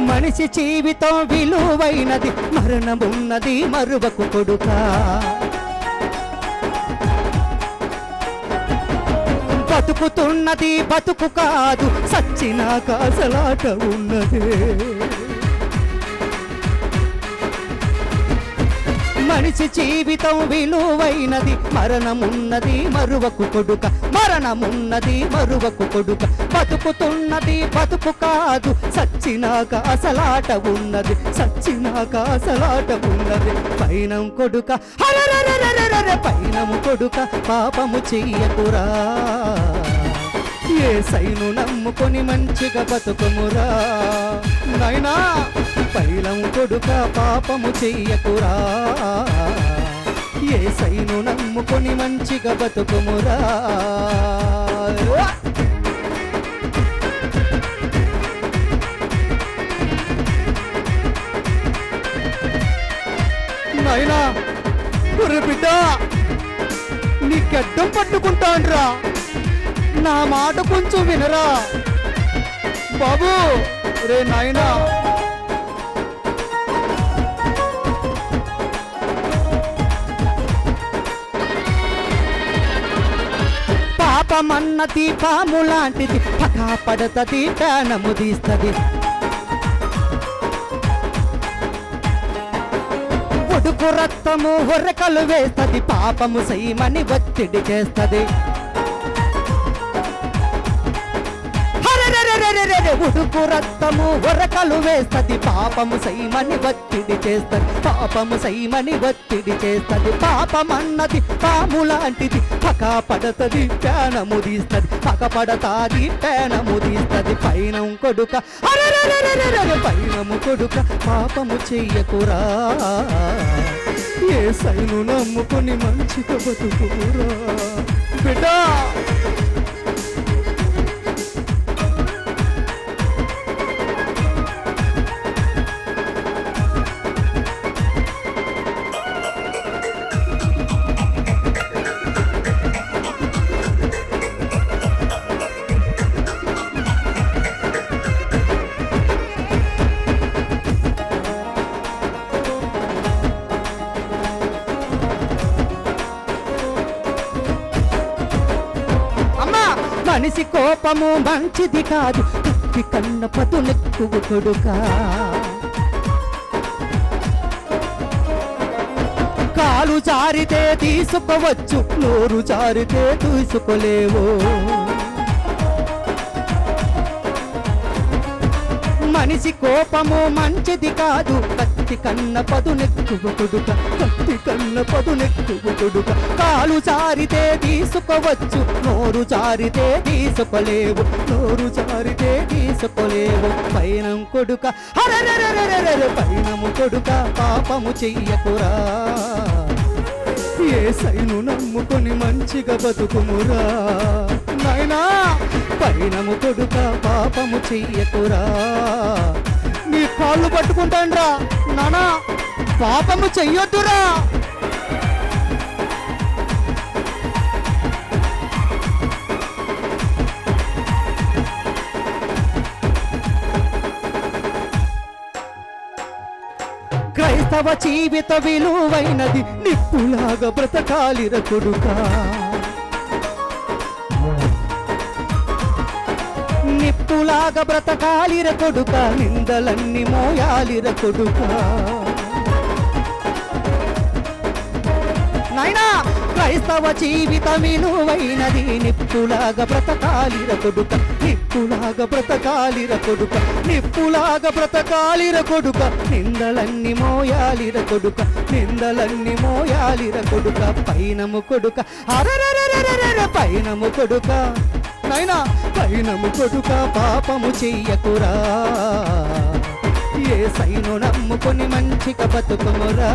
మనిషి జీవితం విలువైనది, మరణమున్నది మరువకు కొడుకా. బతుకుతున్నది బతుకు కాదు, సచ్చినాక అసలాట ఉన్నది. మనిషి జీవితం విలువైనది, మరణమున్నది మరువకు కొడుక, మరణమున్నది మరువకు కొడుక. బతుకుతున్నది బతుకు కాదు, సచ్చినాక అసలాట ఉన్నది, సచ్చినాక అసలాట ఉన్నది. పైనం కొడుక, పైనము కొడుక పాపము చెయ్యకురా, యేసయ్యను నమ్ముకొని మంచిగా బతుకుమురా. నైనా పైలం కొడుక పాపము చెయ్యకురా, యేసయ్యను నమ్ముకొని మంచిగా బతుకుమురా. నైనా ఒరే బిడ్డ, నీ గడ్డం పట్టుకుంటాన్రా, నా మాట కొంచెం వినరా బాబు. రే నాయనా, పాపమన్నది పాము లాంటిది, పగా పడతది ప్రాణము తీస్తది. ఉడుకు రక్తము ఉరకలు వేస్తది, పాపము సైమని ఒత్తిడి చేస్తది. ఉడుకు రక్తము ఉరకలు వేస్తది, పాపము సైమని ఒత్తిడి చేస్తది. పాపము సైమని ఒత్తిడి చేస్తది. పాపమన్నది పాము లాంటిది, పగా పడతది ప్రాణము తీస్తది. పగ పడతాది ప్రాణము తీస్తది. పైనం కొడుక పైనము కొడుక పాపము చెయ్యకురా, యేసయ్యను నమ్ముకుని మంచిగా బతుకురా బిడ్డా. మనిషి కోపము మంచిది కాదు, కత్తి కన్న పదునెక్కువ కొడుకా. కాలు జారితే తీసుకోవచ్చు, నోరు జారితే తీసుకోలేవు. మనిషి కోపము మంచిది కాదు, కత్తి కన్న పదునెక్కువ కొడుక. కత్తి కన్న పదునెక్కువ కొడుక. కాలు జారితే తీసుకోవచ్చు, నోరు జారితే తీసుకోలేవు. నోరు జారితే తీసుకోలేవు. పైనం కొడుక పైనము కొడుక పాపము చెయ్యకురా, యేసయ్యను నమ్ముకొని మంచిగా బతుకుమురా నాయనా. పైనము కొడుక పాపము చెయ్యకురా. నీ కాళ్ళు పట్టుకుంటాండ్రా నానా, పాపము చెయ్యొద్దురా. క్రైస్తవ జీవిత విలువైనది, నిప్పులాగా బ్రతకాలిర కొడుకా. నిప్పులాగా బ్రతకాలిర కొడుక, నిందలన్నీ మోయాలిర కొడుక. నాయనా క్రైస్తవ జీవిత విలువైనది, నిప్పులాగా బ్రతకాలిర కొడుక. నిప్పులాగా బ్రతకాలిర కొడుక. నిప్పులాగా బ్రతకాలిర కొడుక. నిందలన్నీ మోయాలిర కొడుక. నిందలన్నీ మోయాలిర కొడుక. పైనము కొడుక పైనము కొడుక నాయనా. పైనము కొడుక పాపము చెయ్యకురా, యేసయ్యను నమ్ముకొని మంచిగా బతుకుమురా.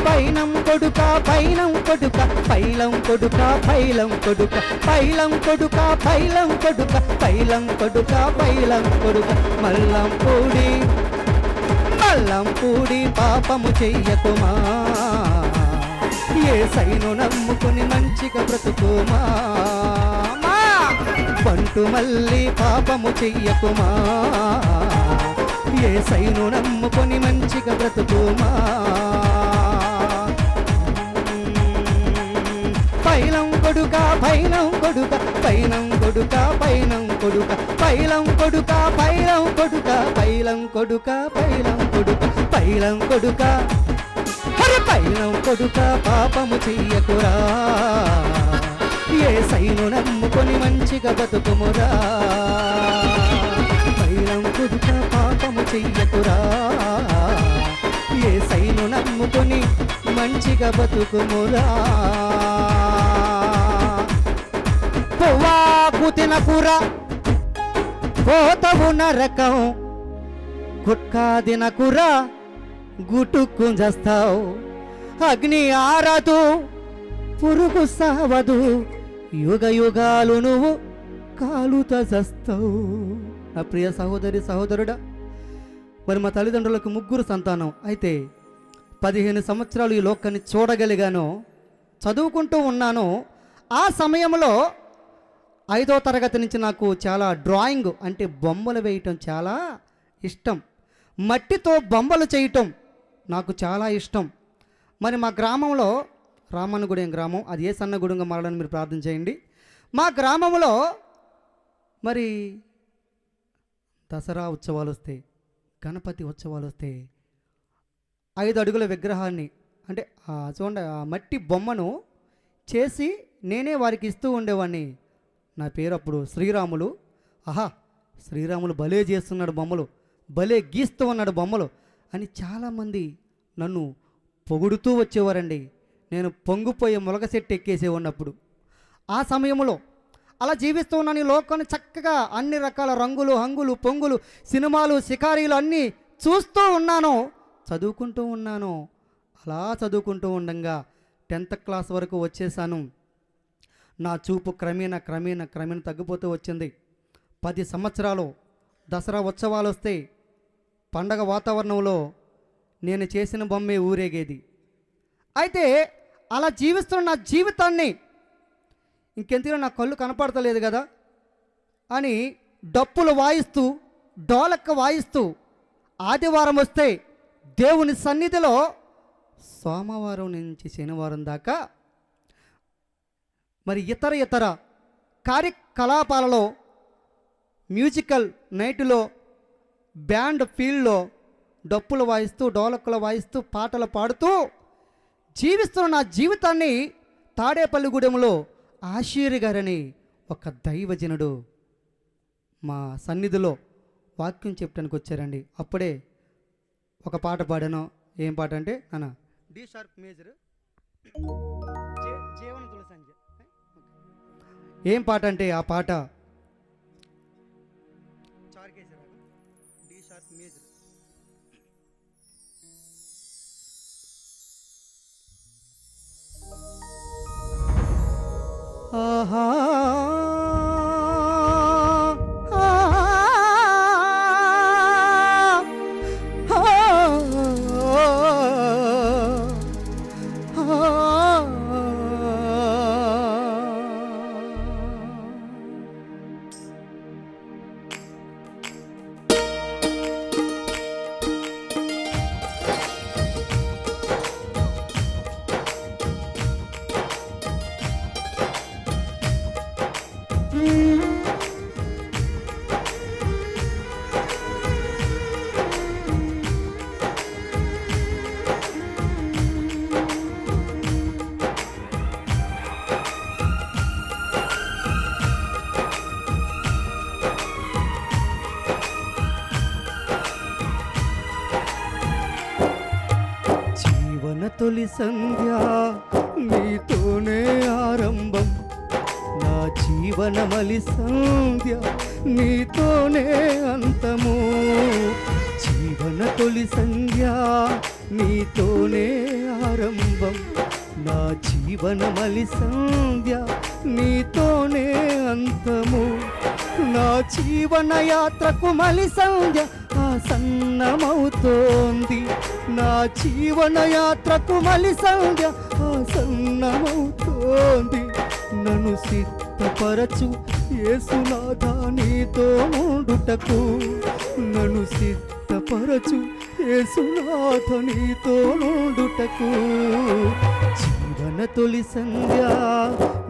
పైనం కొడుక పైలం కొడుక పైలం కొడుక పైలం కొడుక పైలం కొడుక పైలం కొడుక పైలం కొడుక పైలం కొడుక. మల్లం పూడి పాపము చెయ్యకుమా, యేసయ్యను నమ్ముకొని మంచిగా బ్రతుకుమా. పంటు మళ్ళీ పాపము చెయ్యకుమా, యేసయ్యను నమ్ముకొని మంచిగా బ్రతుకుమా. పైలం కొడుక పైలం కొడుక పైలం కొడుక పైలం కొడుక పైలం కొడుక పైలం కొడుక పైలం కొడుక పైలం కొడుక పైలం కొడుక పైలం కొడుక పాపము చెయ్యకురా, యేసయ్యను నమ్ముకొని మంచిగా బతుకుమురా. పైలం కొడుక పాపము చెయ్యకురా, యేసయ్యను నమ్ముకొని మంచిగా బతుకుమురా. పొవ్వాకు తినకురా, పోతవు నరకం. గుట్కా తినకురా, గుటుక్కు చేస్తావు. అగ్ని ఆరదు, పురుగు సావదు, యుగ యుగాలు నువ్వు కాలుతో చస్తావు. నా ప్రియ సహోదరి సహోదరుడా, మరి మా తల్లిదండ్రులకు 3 సంతానం. అయితే 15 సంవత్సరాలు ఈ లోకాన్ని చూడగలిగాను, చదువుకుంటూ ఉన్నాను. ఆ సమయంలో 5వ తరగతి నుంచి నాకు చాలా డ్రాయింగ్ అంటే బొమ్మలు వేయటం చాలా ఇష్టం. మట్టితో బొమ్మలు చేయటం నాకు చాలా ఇష్టం. మరి మా గ్రామంలో రామన్నగూడెం గ్రామం, అది ఏ సన్నగూడెంగా మారాలని మీరు ప్రార్థన చేయండి. మా గ్రామంలో మరి దసరా ఉత్సవాలు వస్తాయి, గణపతి ఉత్సవాలు వస్తాయి. 5 అడుగుల విగ్రహాన్ని అంటే చూడండి ఆ మట్టి బొమ్మను చేసి నేనే వారికి ఇస్తూ ఉండేవాడిని. నా పేరు అప్పుడు శ్రీరాములు. ఆహా, శ్రీరాములు భలే చేస్తున్నాడు బొమ్మలు, భలే గీస్తూ ఉన్నాడు బొమ్మలు అని చాలామంది నన్ను పొగుడుతూ వచ్చేవారండి. నేను పొంగిపోయే మొలక చెట్టు ఎక్కేసే ఉన్నప్పుడు ఆ సమయంలో అలా జీవిస్తూ ఉన్నాను. ఈ లోకాన్ని చక్కగా అన్ని రకాల రంగులు, హంగులు, పొంగులు, సినిమాలు, షికారీలు అన్నీ చూస్తూ ఉన్నాను, చదువుకుంటూ ఉన్నాను. అలా చదువుకుంటూ ఉండగా 10th క్లాస్ వరకు వచ్చేసాను. నా చూపు క్రమేణా తగ్గిపోతూ వచ్చింది. 10 సంవత్సరాలు దసరా ఉత్సవాలు వస్తే పండగ వాతావరణంలో నేను చేసిన బొమ్మే ఊరేగేది. అయితే అలా జీవిస్తున్న నా జీవితాన్ని ఇంకెందుకు నా కళ్ళు కనపడతలేదు కదా అని డప్పులు వాయిస్తూ, డోలక్క వాయిస్తూ ఆదివారం వస్తే దేవుని సన్నిధిలో సోమవారం నుంచి శనివారం దాకా మరి ఇతర కార్యకలాపాలలో, మ్యూజికల్ నైట్లో, బ్యాండ్ ఫీల్డ్లో డప్పులు వాయిస్తూ, డోలక్కులు వాయిస్తూ, పాటలు పాడుతూ జీవిస్తున్న నా జీవితాన్ని తాడేపల్లిగూడెంలో ఆశీర్ గారని ఒక దైవజనుడు మా సన్నిధిలో వాక్యం చెప్పడానికి వచ్చారండి. అప్పుడే ఒక పాట పాడాను. ఏం పాట అంటే నాన్న డి షార్ప్ మేజర్ జీవన తులసంజ. ఏం పాట అంటే ఆ పాట డి షార్ప్ మేజర్. ఆహా తొలి సంధ్య నీతోనే ఆరంభం, నా జీవనమలి సంధ్య నీతోనే అంతము. జీవన తొలి సంధ్య నీతోనే ఆరంభం, నా జీవనమలి సంధ్య నీతోనే అంతము. నా జీవన యాత్రకు మలి సంధ్య ఆసన్నమవుతోంది, నా జీవన యాత్రకు మలి సంధ్య ఆసన్నమవుతోంది. నన్ను సిద్ధపరచు యేసునాథా నీతో నుండుటకు, నన్ను సిద్ధపరచు యేసునాథ నీతో నుండుటకు. జీవన తొలి సంధ్య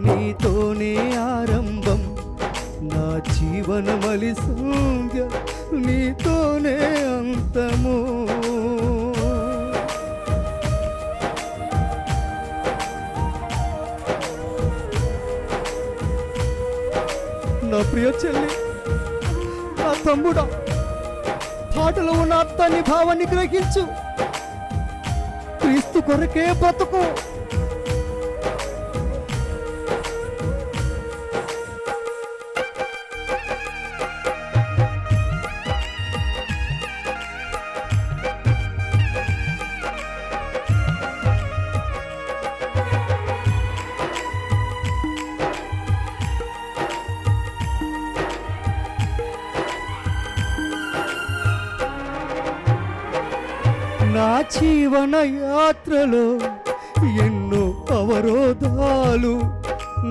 నీతోనే ఆరంభం, నా జీవనమలి సంధ్య నీతోనే అంతము. నా ప్రియ చెల్లి, నా తమ్ముడా, పాటలో ఉన్న అర్థాన్ని, భావాన్ని గ్రహించు. క్రీస్తు కొరకే బ్రతుకు. నా జీవన యాత్రలో ఎన్నో అవరోధాలు,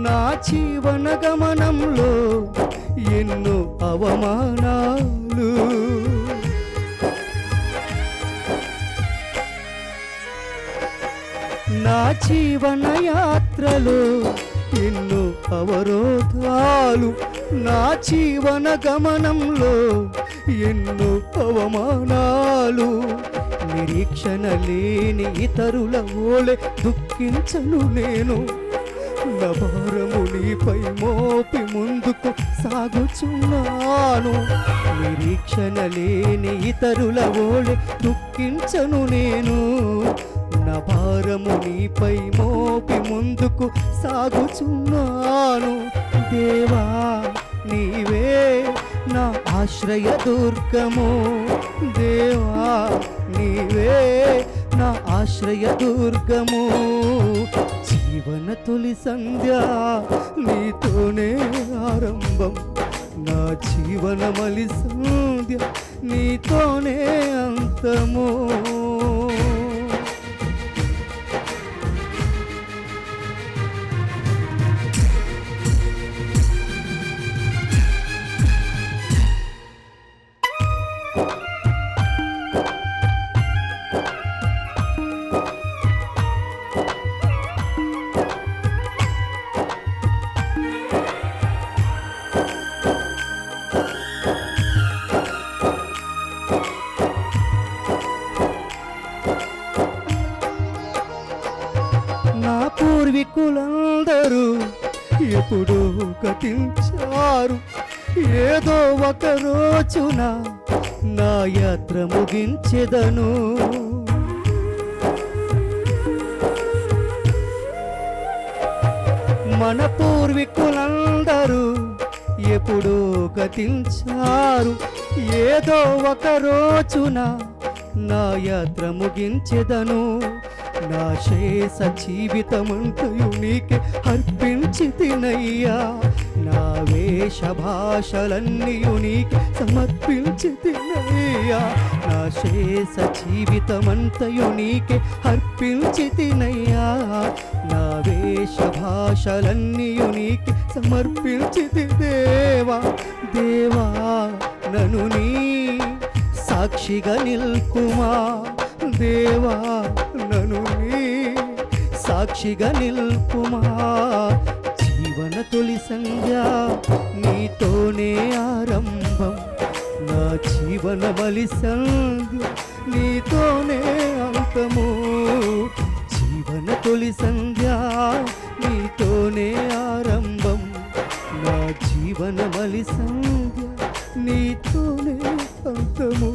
నా జీవన గమనంలో ఎన్నో అవమానాలు. నా జీవన యాత్రలో ఎన్నో అవరోధాలు, నా జీవన గమనంలో ఎన్నో అవమానాలు. నిరీక్షణ లేని ఇతరుల ఓలే దుఃఖించను నేను, నా భారము నీపై మోపి ముందుకు సాగుచున్నాను. నిరీక్షణ లేని ఇతరుల ఓలే దుఃఖించను నేను, నా భారము నీపై మోపి ముందుకు సాగుచున్నాను. దేవా నీవే నా ఆశ్రయ దుర్గము, దేవా నీవే నా ఆశ్రయ దుర్గము. జీవన తొలి సంధ్య నీతోనే ఆరంభం, నా జీవన మలి సంధ్య నీతోనే అంతము. నా పూర్వీకులందరూ ఎప్పుడూ గతించారు, ఏదో ఒక రోజున నా యాత్ర ముగించెదను. మన పూర్వీకులందరూ ఎప్పుడూ గతించారు, ఏదో ఒక రోజున నా యాత్ర ముగించెదను. నా శేష జీవితమంతయు నీకే అర్పించి తినయ్యా, నా వేష భాషలన్నీయు నీకే సమర్పించి తినయ్యా. నా శేష జీవితమంతయు నీకే అర్పించి తినయ్యా, నా వేష భాషలన్నీయు నీకే సమర్పించి దేవా. దేవా నన్ను నీ సాక్షిగా నిల్పుమా, దేవా నన్ను నీ సాక్షిగా నిల్పుమా. జీవన తొలి సంధ్య నీతోనే ఆరంభం, నా జీవన మలి సంధ్య నీతోనే అంతము. జీవన తొలి సంధ్య నీతోనే ఆరంభం, నా జీవన మలి సంధ్య నీతోనే అంతము.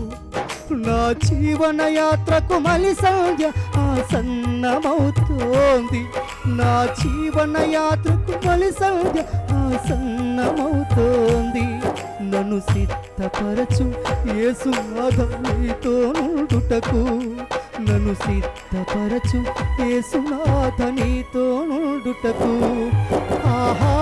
నా జీవన యాత్రకు మలి సంధ్య ఆసన్నమవుతోంది, నా జీవన యాత్రకు మలి సంధ్య ఆసన్నమవుతోంది. నన్ను సిద్ధపరచు యేసునాథ నీతో నుండుటకు, నన్ను సిద్ధపరచు యేసునాథ నీతో నుండుటకు. ఆహా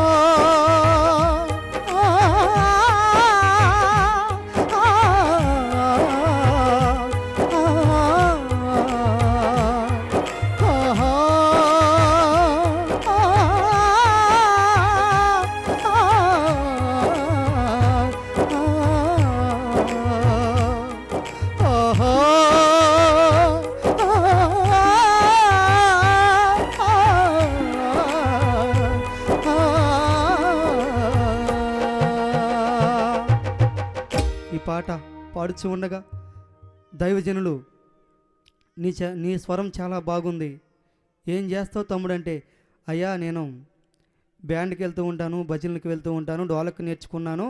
పాట పాడుచు ఉండగా దైవజనులు నీ స్వరం చాలా బాగుంది, ఏం చేస్తావు తమ్ముడు అంటే, అయ్యా నేను బ్యాండ్కి వెళ్తూ ఉంటాను, భజనలకు వెళ్తూ ఉంటాను, డోలకు నేర్చుకున్నాను.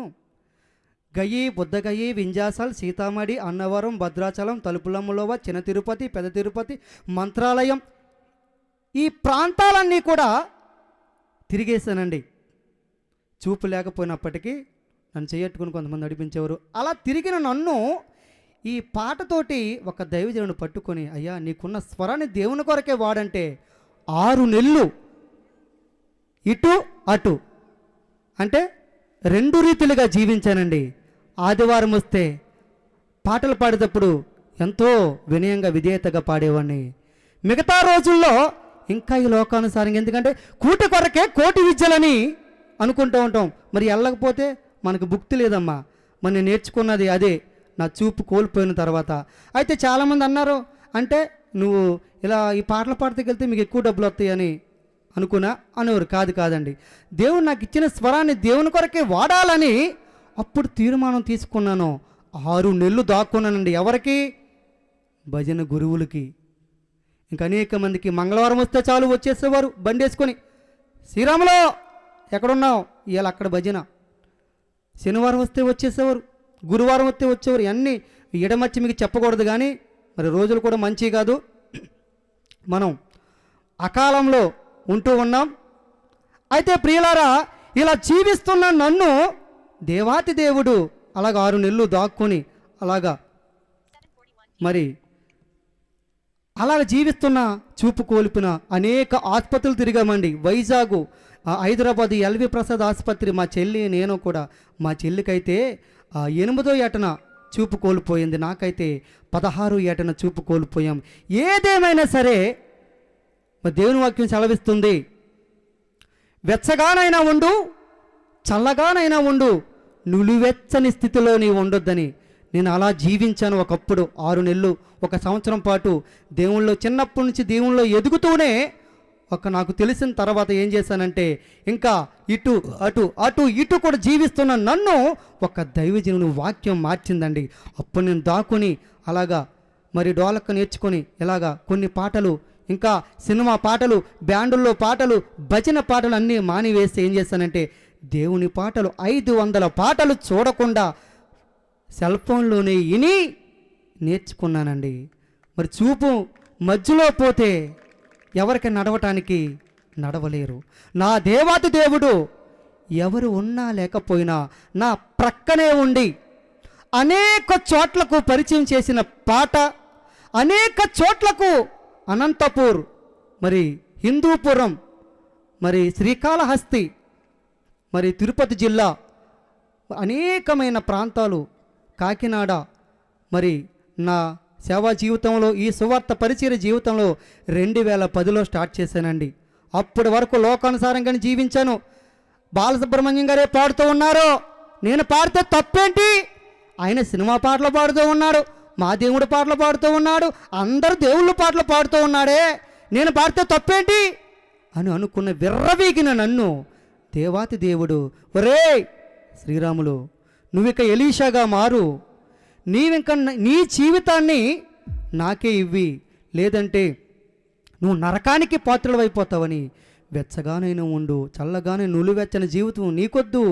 గయ్యి, బుద్ధగయ్యి, వింజాసల్, సీతామడి, అన్నవరం, భద్రాచలం, తలుపులమ్మలోవ, చిన్న తిరుపతి, పెద్ద తిరుపతి, మంత్రాలయం, ఈ ప్రాంతాలన్నీ కూడా తిరిగేశానండి. చూపు లేకపోయినప్పటికీ నన్ను చేయట్టుకుని కొంతమంది నడిపించేవారు. అలా తిరిగిన నన్ను ఈ పాటతోటి ఒక దైవజనుడు పట్టుకొని, అయ్యా నీకున్న స్వరాన్ని దేవుని కొరకే వాడంటే 6 నెలలు ఇటు అటు అంటే 2 రీతిలుగా జీవించానండి. ఆదివారం వస్తే పాటలు పాడేటప్పుడు ఎంతో వినయంగా విధేయతగా పాడేవాడిని. మిగతా రోజుల్లో ఇంకా ఈ లోకానుసారంగా, ఎందుకంటే కూటి కొరకే కోటి విద్యలని అనుకుంటూ ఉంటాం. మరి వెళ్ళకపోతే మనకు భుక్తి లేదమ్మా. మరి నేను నేర్చుకున్నది అదే, నా చూపు కోల్పోయిన తర్వాత. అయితే చాలామంది అన్నారు, అంటే నువ్వు ఇలా ఈ పాటలు పాడితే వెళ్తే మీకు ఎక్కువ డబ్బులు వస్తాయని అనుకున్నా అనేవారు. కాదండి, దేవుడు నాకు ఇచ్చిన స్వరాన్ని దేవుని కొరకే వాడాలని అప్పుడు తీర్మానం తీసుకున్నాను. 6 నెలలు దాక్కున్నానండి. ఎవరికి? భజన గురువులకి. ఇంకా అనేక మందికి మంగళవారం వస్తే చాలు వచ్చేసేవారు బండి వేసుకొని, శ్రీరాములో ఎక్కడున్నావు, ఇవాళ అక్కడ భజన. శనివారం వస్తే వచ్చేసేవారు, గురువారం వస్తే వచ్చేవారు. అన్నీ ఎడమచ్చి మీకు చెప్పకూడదు, కానీ మరి రోజులు కూడా మంచి కాదు. మనం అకాలంలో ఉంటూ ఉన్నాం. అయితే ప్రియులారా, ఇలా జీవిస్తున్న నన్ను దేవాతి దేవుడు అలాగ 6 నెలలు దాక్కుని అలాగా మరి అలాగ జీవిస్తున్న చూపు కోల్పోయిన అనేక ఆసుపత్రులు తిరిగామండి. వైజాగ్, హైదరాబాద్ ఎల్వి ప్రసాద్ ఆసుపత్రి, మా చెల్లి నేను కూడా. మా చెల్లికైతే 8వ ఏటన చూపు కోల్పోయింది, నాకైతే 16వ ఏటన చూపు కోల్పోయాం. ఏదేమైనా సరే మరి దేవుని వాక్యం సెలవిస్తుంది, వెచ్చగానైనా ఉండు, చల్లగానైనా ఉండు, నులివెచ్చని స్థితిలో నీవు ఉండొద్దని. నేను అలా జీవించాను ఒకప్పుడు 6 నెలలు, 1 సంవత్సరం పాటు దేవుళ్ళో, చిన్నప్పటి నుంచి దేవుళ్ళో ఎదుగుతూనే నాకు తెలిసిన తర్వాత ఏం చేశానంటే ఇంకా ఇటు అటు అటు ఇటు కూడా జీవిస్తున్న నన్ను ఒక దైవజనుని వాక్యం మార్చిందండి. అప్పుడు నేను దాక్కుని అలాగా మరి డోలక్క నేర్చుకొని ఇలాగా కొన్ని పాటలు, ఇంకా సినిమా పాటలు, బ్యాండుల్లో పాటలు, భజన పాటలు అన్నీ మానివేసి ఏం చేశానంటే దేవుని పాటలు 500 పాటలు చూడకుండా సెల్ ఫోన్లోనే విని నేర్చుకున్నానండి. మరి చూపు మధ్యలో పోతే ఎవరికి నడవటానికి నడవలేరు. నా దేవాతి దేవుడు ఎవరు ఉన్నా లేకపోయినా నా ప్రక్కనే ఉండి అనేక చోట్లకు పరిచయం చేసిన పాట, అనేక చోట్లకు అనంతపూర్, మరి హిందూపురం, మరి శ్రీకాళహస్తి, మరి తిరుపతి జిల్లా, అనేకమైన ప్రాంతాలు, కాకినాడ, మరి నా సేవా జీవితంలో ఈ సువార్త పరిచయ జీవితంలో 2010లో స్టార్ట్ చేశానండి. అప్పటి వరకు లోకానుసారంగానే జీవించాను. బాలసుబ్రహ్మణ్యం గారే పాడుతూ ఉన్నారు, నేను పాడితే తప్పేంటి? ఆయన సినిమా పాటలు పాడుతూ ఉన్నాడు, మా దేవుడు పాటలు పాడుతూ ఉన్నాడు, అందరు దేవుళ్ళ పాటలు పాడుతూ ఉన్నాడే, నేను పాడితే తప్పేంటి అని అనుకున్న విర్రవీగిన నన్ను దేవాతి దేవుడు, ఒరే శ్రీరాములు, నువ్విక ఎలీషాగా మారు, నీవింక నీ జీవితాన్ని నాకే ఇవ్వి, లేదంటే నువ్వు నరకానికి పాత్రలవైపోతావని, వెచ్చగానైనా ఉండు, చల్లగానే నులివెచ్చని జీవితం నీకొద్దు,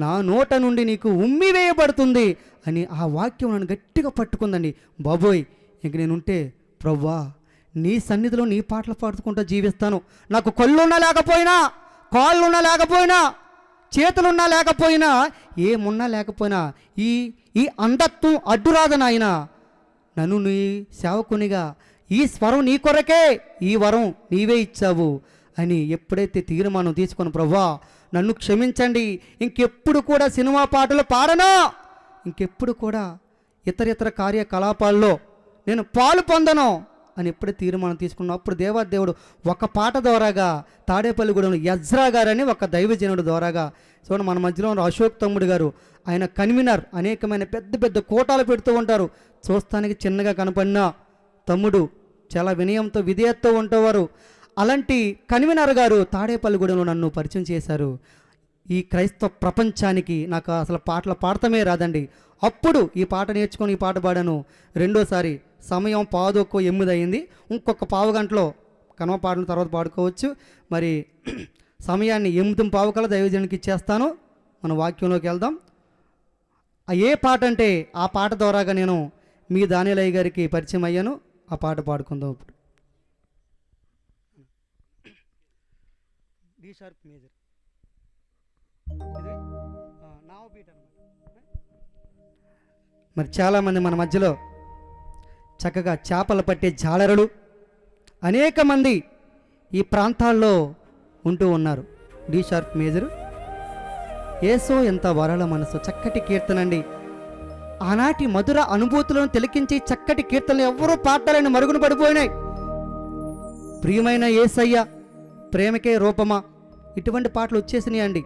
నా నోట నుండి నీకు ఉమ్మి వేయబడుతుంది అని ఆ వాక్యం నన్ను గట్టిగా పట్టుకుందండి. బాబోయ్, ఇంక నేనుంటే ప్రవ్వా నీ సన్నిధిలో నీ పాటలు పాడుకుంటూ జీవిస్తాను. నాకు కళ్ళున్నా లేకపోయినా, కాళ్ళున్నా లేకపోయినా, చేతులున్నా లేకపోయినా, ఏమున్నా లేకపోయినా ఈ అంధత్వం అడ్డురాదు నాయన. నన్ను నీ సేవకునిగా, ఈ స్వరం నీ కొరకే, ఈ వరం నీవే ఇచ్చావు అని ఎప్పుడైతే తీర్మానం తీసుకొని, ప్రభువా నన్ను క్షమించండి, ఇంకెప్పుడు కూడా సినిమా పాటలు పాడను, ఇంకెప్పుడు కూడా ఇతర కార్యకలాపాల్లో నేను పాలు పొందను అని ఎప్పుడే తీర్మానం తీసుకున్నాను. అప్పుడు దేవాదేవుడు ఒక పాట ద్వారాగా తాడేపల్లిగూడెంలో యజ్రా గారని ఒక దైవజనుడు ద్వారాగా, చూడండి మన మధ్యలో ఉన్న అశోక్ తమ్ముడు గారు, ఆయన కన్వీనర్, అనేకమైన పెద్ద పెద్ద కోటాలు పెడుతూ ఉంటారు. చూస్తానికి చిన్నగా కనపడిన తమ్ముడు చాలా వినయంతో విధేయతతో ఉండేవారు. అలాంటి కన్వీనర్ గారు తాడేపల్లిగూడెంలో నన్ను పరిచయం చేశారు. ఈ క్రైస్తవ ప్రపంచానికి నాకు అసలు పాటలు పాడటమే రాదండి. అప్పుడు ఈ పాట నేర్చుకొని ఈ పాట పాడాను. రెండోసారి సమయం 7:08 అయింది. ఇంకొక పావు గంటలో కనవ పాడిన తర్వాత పాడుకోవచ్చు. మరి సమయాన్ని 8:15 కల్లా దైవజనునికి ఇచ్చేస్తాను. మన వాక్యంలోకి వెళ్దాం. ఏ పాట అంటే ఆ పాట ద్వారాగా నేను మీ దానిలయ్య గారికి పరిచయం అయ్యాను. ఆ పాట పాడుకుందాం ఇప్పుడు. డి షార్ప్ మేజర్, మరి చాలామంది మన మధ్యలో చక్కగా చేపలు పట్టే జాలరులు అనేక మంది ఈ ప్రాంతాల్లో ఉంటూ ఉన్నారు. డి షార్ప్ మేజరు, ఏసో ఎంత వరల మనసు, చక్కటి కీర్తనండి. ఆనాటి మధుర అనుభూతులను తిలకించి చక్కటి కీర్తనలు ఎవరూ పాటలని మరుగున పడిపోయినాయి. ప్రియమైన యేసయ్య, ప్రేమకే రూపమా, ఇటువంటి పాటలు వచ్చేసినాయి అండి.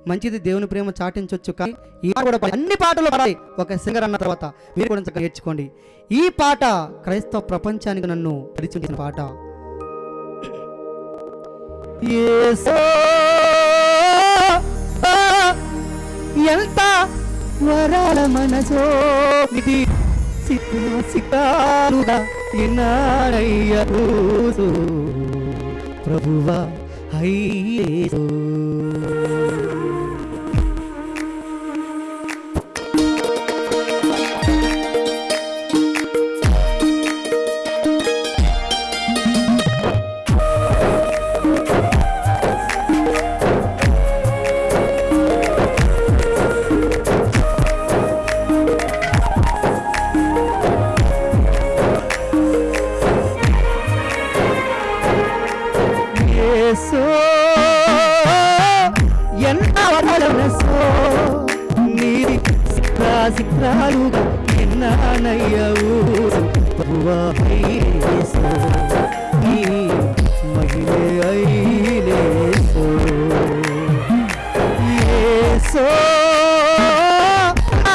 మంచిది, దేవుని ప్రేమ చాటించవచ్చు. కానీ ఈ పాట కూడా అన్ని పాటలు పాడాలి. ఒక సింగర్ అన్న తర్వాత మీరు కూడా చక్కగా నేర్చుకోండి. ఈ పాట క్రైస్తవ ప్రపంచానికి నన్ను పరిచయం చేసిన పాట. యేసో ఎంత వరాల మనసో ఇది సితారుగా ఇన్నారయ్య ప్రభువా హైయేసో. సిక్రాలుగా ఎన్నానయ్యవు ప్రభువా హైయేసో నీ మహిమే ఐలేసో యేసో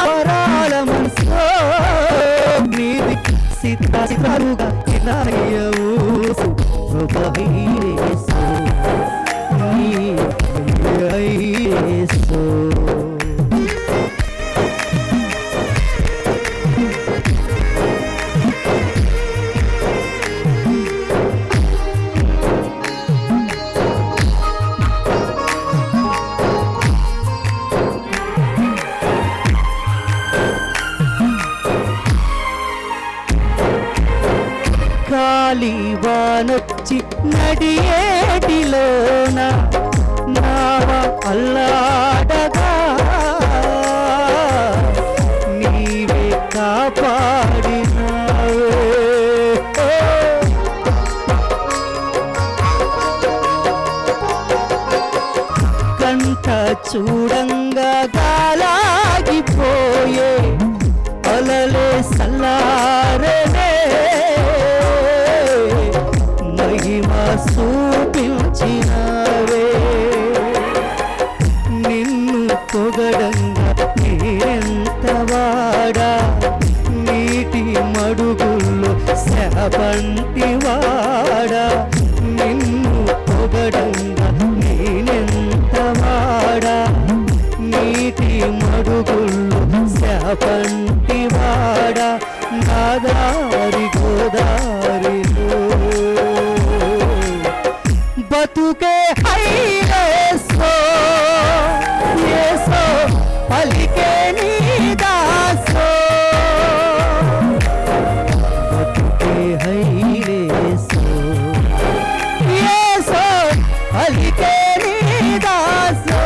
వరాల మనసో నీది సిక్రాలుగా ఎన్నానయ్యవు ప్రభువా హైయేసో నీ మహిమే ఐలేసో. గాలివానొచ్చి నడియేటిలోన నావ అల్లాడగా నీవే కాపాడినావే. కంట చూడంగా గాలాగిపోయే అలలే సల్లారనే మహిమ చూపించినవే. నిన్ను పొగడంగా నేనెంత వాడా నీటి మడుగుల్లో శాపంటి వాడా. నిన్ను పొగడంగా నేనెంత వాడా నీటి మడుగుల్లో శాపంటి వాడా. నాదారి గోదారిలో బతుకే హైయేసో యేసో పలికే నీ దాసో బతుకే హైయేసో యేసో పలికే నీ దాసో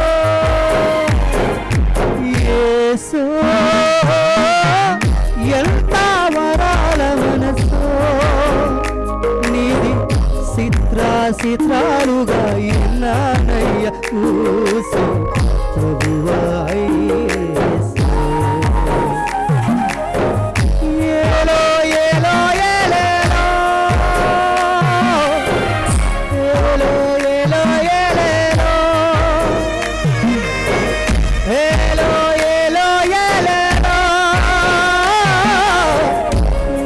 యేసో ఎంత వరాల మనసో నీది సిత్రాలుగా ఎన్నానయ్య ఊసో ప్రభువా హైయేసో. ఏలో ఏలో ఏలేలో ఏలో ఏలో ఏలేలో ఏలో ఏలో ఏలేలో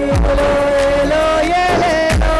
ఏలో ఏలో ఏలేలో.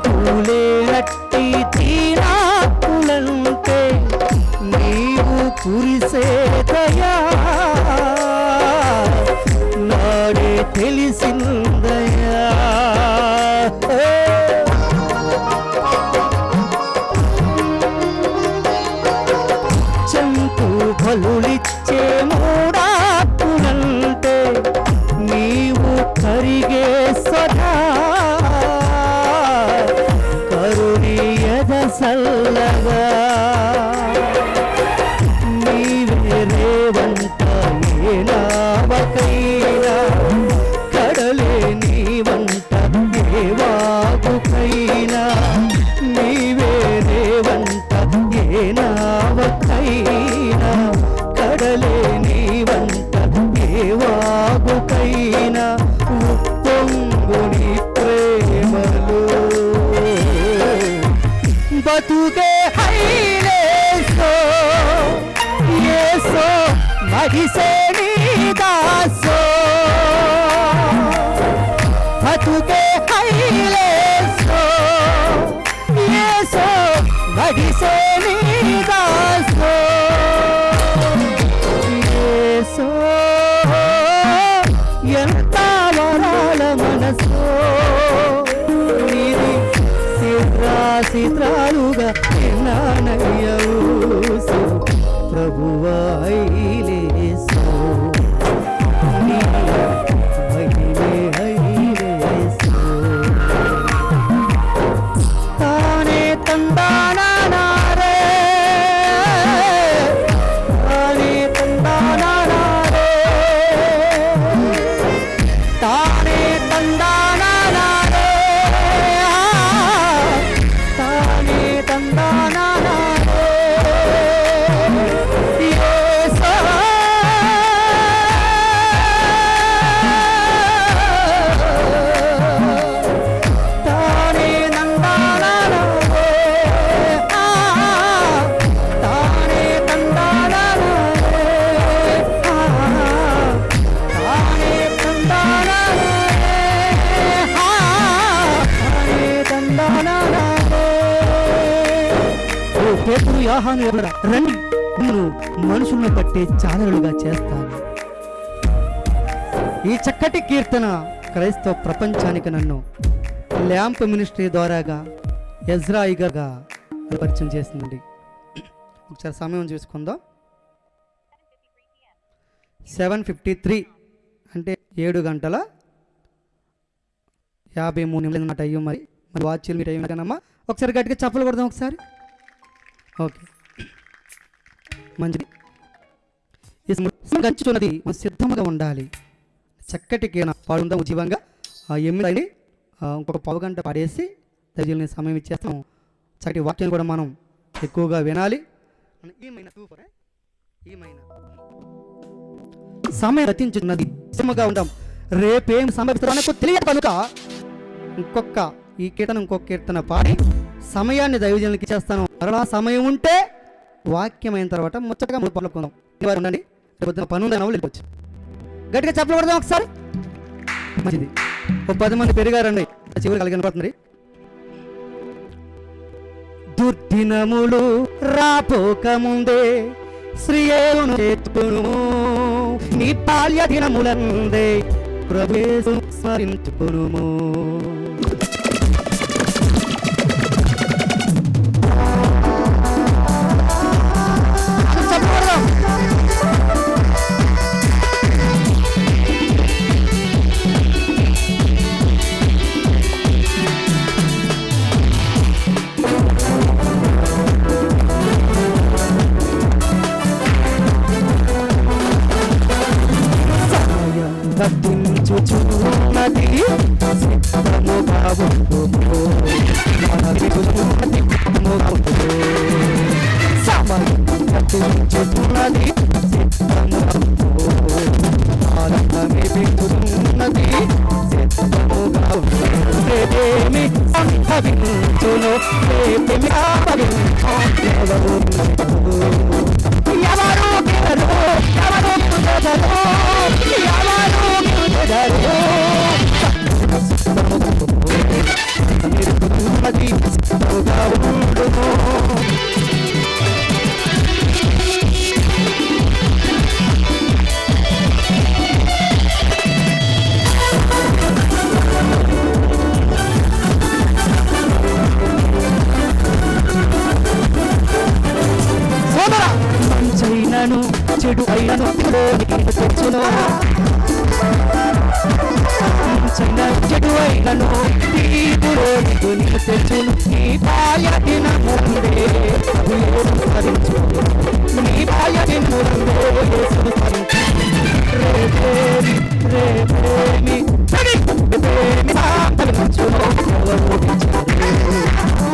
దిక్కులేనట్టి తీరాకులంటే నీవు కురిసేదయా నాడే తెలిసిందయా. చెంపు బలులిచ్చే మూడాకులంటే నీవు కరిగే సదా బతుకే హైలేసో యేసో మగిసే నీ దాసో బతుకే హైలేసో యేసో మగిసే నీ దాసో యేసో ఎంత వరాల మనసో నీది చిత్రాలుగా ఎన్నానయ్యవు ప్రభువా ఐలేసో నీ మహిమే ఐలేసో తానే తందానారే తానే తందానారే తానే తందానారే తానే తందానారే యేసో తానే నందానారే తానే తందానారే తానే తందానారే తానే తందానారే ఓ పేతురు యోహాను ఎవరా రండి నేను మనుషులను పట్టే చాదరులుగా చేస్తాను. ఈ చక్కటి కీర్తన క్రైస్తవ ప్రపంచానికి నన్ను ల్యాంప్ మినిస్ట్రీ ద్వారాగా ఎజ్రాయిగా పరిచయం చేసిందండి. ఒకసారి సమయం చూసుకుందాం. 7:53 అంటే 7:53 టైం. మరి వాచ్లు మీ టైం కనమ్మా. ఒకసారి గట్టిగా చప్పలు కొడదాం ఒకసారి. ఓకే, మంచిది. గంచుతున్నది సిద్ధంగా ఉండాలి. చక్కటి కీర్తన పాడుందాం ఉజ్జీవంగా. 8 ఇంకొక పావుగంట పాడేసి దయచేసి సమయం ఇచ్చేస్తాం. చక్కటి వాక్యాలు కూడా మనం ఎక్కువగా వినాలి. సమయం రచించున్నది సిద్ధంగా ఉందాం. రేపేం సంభవిస్తుందో మనకు తెలియదు కనుక ఈ కీర్తన ఇంకొక కీర్తన పాడి సమయాన్ని దైవజనులకి ఇచ్చేస్తాను. మరలా సమయం ఉంటే వాక్యం అయిన తర్వాత ముచ్చటగా 3 పాటలు పొందాం. వారు ఉండండి, రేపు పని ఉందని వెళ్ళిపోవచ్చు. గట్టిగా చెప్పలు కొడదాం ఒకసారి. మంచిది. 10 మంది పెరిగారండి, చివరి కలిగి కనపడుతుంది. దుర్దినములు రాపోకముందే శ్రీయేను చేతును నీ బాల్య దినములందే ప్రభుయేసు స్మరించుకునుము. గతించుచున్నది సిద్ధముగా ఉండుము. సమయం గతించుచున్నది సిద్ధముగా ఉండుము. ఆనందమే పెంచుతున్నది సిద్ధముగా ఉండుము. రేపేమి సంభవించును రేపేమి ఎవరు మంచైనను చెడు అయినను తెచ్చును. చెడు అయినను తీపురోడికు నీకు తెచ్చును. నీ బాల్య దినముందే స్మరించు. నీ బాల్య దినముందే స్మరించు. రేపేమి రేపేమి రేపేమి సంభవించును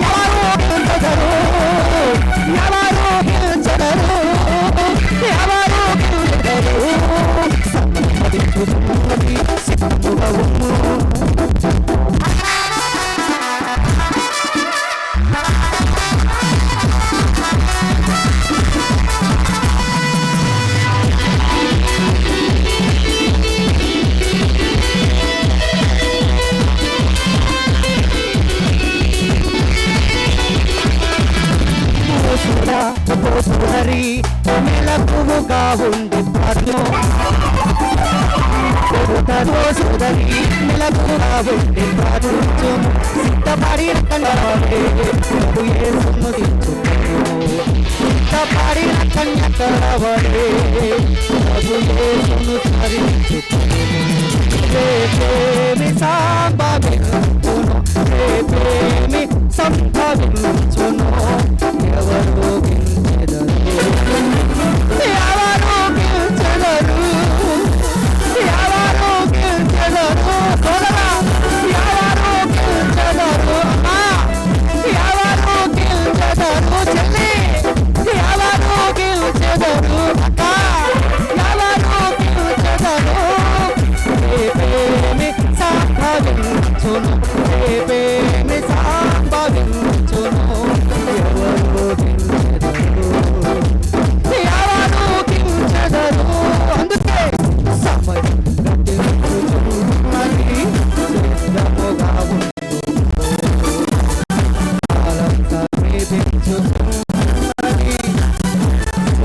ఎవరు గెలుచెదరు ఎవరు గెలుచెదరు ఎవరు గెలుచెదరు. సంభవించుతున్నది సిద్ధముగా ఉండు. ఉండి ప్రార్థన సోదరి మెలకుగా ఉండి ప్రార్థించు సిద్ధపడిన కన్యకలే ప్రభు యేసును స్తుతించుము సిద్ధపడిన కన్యకలే ప్రభు యేసును స్మరించుము ప్రేమి సంభవించును ప్రేమి సంభవించును ఎవరు గెలిచెదరు ఎవరు గెలిచెదరు ఎవరు గెలిచెదరు సోదరా ఎవరు గెలిచెదరు అమ్మా ఎవరు గెలిచెదరు చెల్లి ఎవరు గెలిచెదరు అక్క ఎవరు గెలిచెదరు ప్రేమి సంభవించును ప్రేమి సంభవించును ఎవరు గెలిచెదరు ఎవరు గెలిచెదరు అందుకే సమయం గతించుచున్నది సిద్ధముగా ఉండు కాలం సమీపించుచున్నది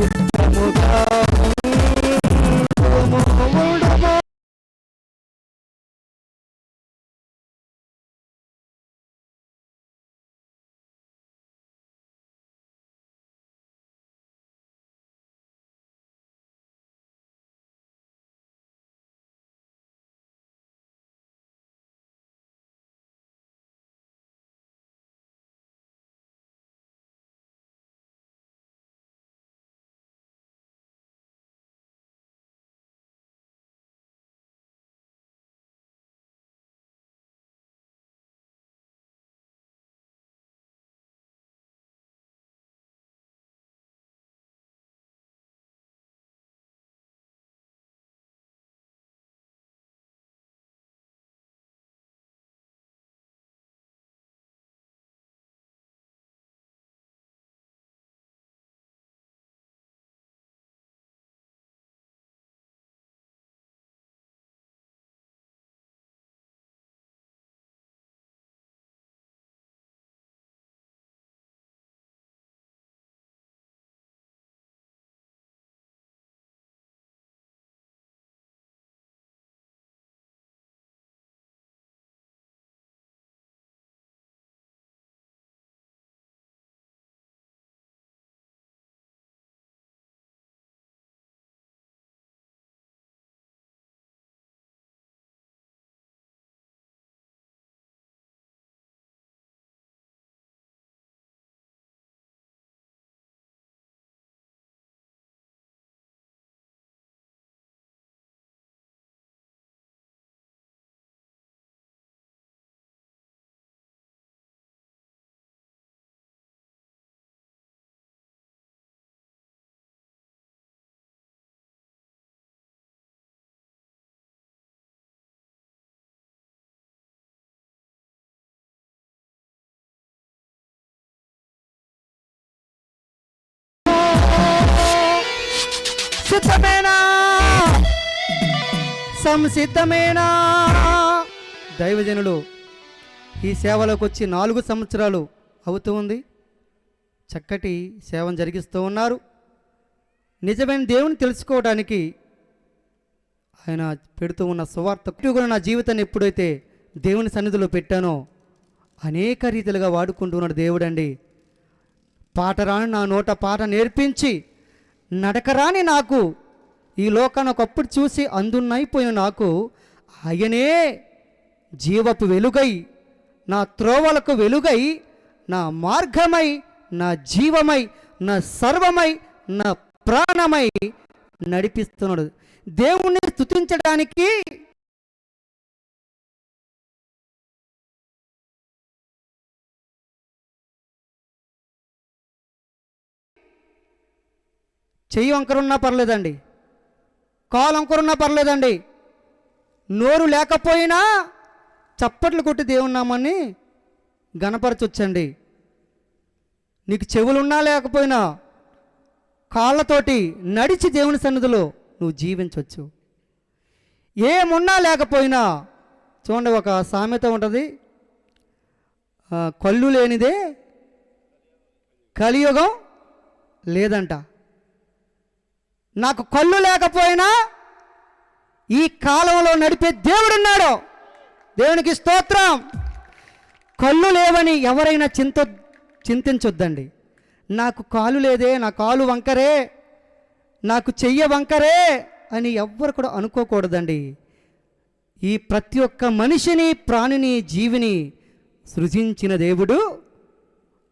సిద్ధముగా ఉండుము. సిద్ధమేనా సంసిద్ధమేనా దైవజనులు ఈ సేవలోకి వచ్చి 4 సంవత్సరాలు అవుతూ ఉంది. చక్కటి సేవను జరిగిస్తూ ఉన్నారు. నిజమైన దేవుని తెలుసుకోవడానికి ఆయన పెడుతూ ఉన్న సువార్త కూడా నా జీవితాన్ని ఎప్పుడైతే దేవుని సన్నిధిలో పెట్టానో అనేక రీతిలుగా వాడుకుంటున్నాడు దేవుడండి. పాట రాని నా నోట పాట నేర్పించి నడకరాని నాకు ఈ లోకాన్ని ఒకప్పుడు చూసి అందున్నైపోయిన నాకు ఆయనే జీవపు వెలుగై నా త్రోవలకు వెలుగై నా మార్గమై నా జీవమై నా సర్వమై నా ప్రాణమై నడిపిస్తున్నాడు. దేవుణ్ణి స్తుతించడానికి చెయ్యి వంకరున్నా పర్లేదండి, కాలు వంకరున్నా పర్లేదండి, నోరు లేకపోయినా చప్పట్లు కొట్టి దేవుని నామాన్ని గణపరచొచ్చండి. నీకు చెవులున్నా లేకపోయినా కాళ్ళతోటి నడిచి దేవుని సన్నిధిలో నువ్వు జీవించవచ్చు. ఏమున్నా లేకపోయినా చూడండి, ఒక సామెత ఉంటుంది, కళ్ళు లేనిదే కలియుగం లేదంట. నాకు కళ్ళు లేకపోయినా ఈ కాలంలో నడిపే దేవుడున్నాడు. దేవునికి స్తోత్రం. కళ్ళు లేవని ఎవరైనా చింతించొద్దండి. నాకు కాలు లేదే, నా కాలు వంకరే, నాకు చెయ్య వంకరే అని ఎవ్వరు కూడా అనుకోకూడదండి. ఈ ప్రతి ఒక్క మనిషిని, ప్రాణిని, జీవిని సృజించిన దేవుడు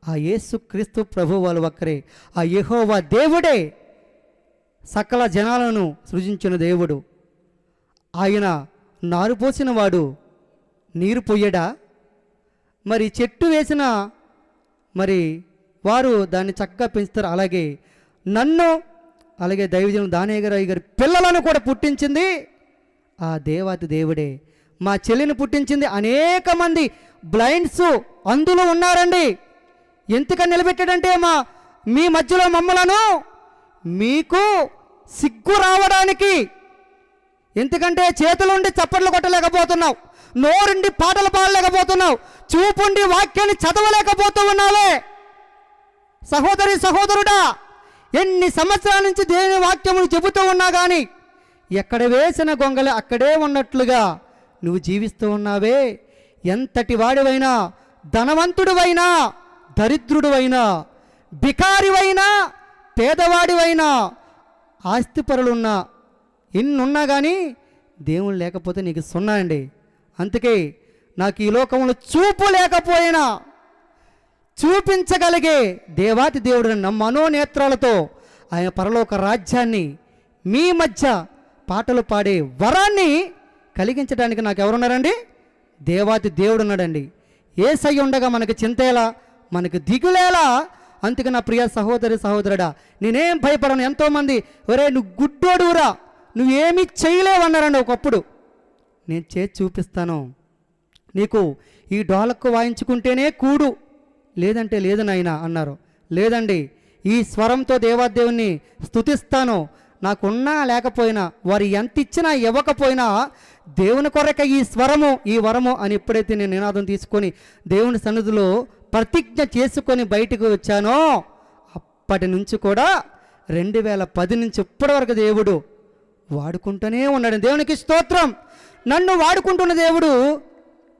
ఆ యేసుక్రీస్తు ప్రభు వాళ్ళు ఒక్కరే. ఆ యెహోవా దేవుడే సకల జనాలను సృజించిన దేవుడు. ఆయన నారు పోసిన వాడు నీరు పొయ్యడా? మరి చెట్టు వేసిన మరి వారు దాన్ని చక్కగా పెంచుతారు. అలాగే నన్ను, అలాగే దైవజనం దానేగరావు గారి పిల్లలను కూడా పుట్టించింది ఆ దేవాతి దేవుడే. మా చెల్లిని పుట్టించింది. అనేక మంది బ్లైండ్స్ అందులో ఉన్నారండి. ఎందుకని నిలబెట్టాడంటే మీ మధ్యలో మమ్మలను మీకు సిగ్గు రావడానికి. ఎందుకంటే చేతులుండి చప్పట్లు కొట్టలేకపోతున్నావు, నోరుండి పాటలు పాడలేకపోతున్నావు, చూపుండి వాక్యాన్ని చదవలేకపోతూ ఉన్నావే. సహోదరి సహోదరుడా, ఎన్ని సంవత్సరాల నుంచి దేవుని వాక్యమును చెబుతూ ఉన్నా కానీ ఎక్కడ వేసిన గొంగళి అక్కడే ఉన్నట్లుగా నువ్వు జీవిస్తూ ఉన్నావే. ఎంతటి వాడివైనా, ధనవంతుడివైనా, దరిద్రుడివైనా, బికారివైనా, పేదవాడివైనా, ఆస్తిపరులున్నా, ఇన్నున్నా కానీ దేవుడు లేకపోతే నీకు సున్నా అండి. అందుకే నాకు ఈ లోకంలో చూపు లేకపోయినా చూపించగలిగే దేవాతి దేవుడు నా మనోనేత్రాలతో ఆయన పరలోక రాజ్యాన్ని మీ మధ్య పాటలు పాడే వరాన్ని కలిగించడానికి నాకు ఎవరున్నారండి? దేవాతి దేవుడు ఉన్నాడండి. యేసయ్య ఉండగా మనకు చింతేలా, మనకు దిగులేలా. అందుకే నా ప్రియ సహోదరి సహోదరుడా, నేనేం భయపడను. ఎంతోమంది ఒరే నువ్వు గుడ్డోడురా, నువ్వేమీ చేయలేవన్నారండి ఒకప్పుడు. నేను చేసి చూపిస్తాను, నీకు ఈ డోలకు వాయించుకుంటేనే కూడు, లేదంటే లేదు నాయనా అన్నారు. లేదండి, ఈ స్వరంతో దేవాదేవుని స్తుతిస్తాను. నాకున్నా లేకపోయినా, వారు ఎంత ఇచ్చినా ఇవ్వకపోయినా దేవుని కొరక ఈ స్వరము, ఈ వరము అని ఎప్పుడైతే నేను నినాదం తీసుకొని దేవుని సన్నిధిలో ప్రతిజ్ఞ చేసుకొని బయటకు వచ్చానో అప్పటి నుంచి కూడా 2010 నుంచి ఇప్పటి వరకు దేవుడు వాడుకుంటూనే ఉన్నాడు. దేవునికి స్తోత్రం. నన్ను వాడుకుంటున్న దేవుడు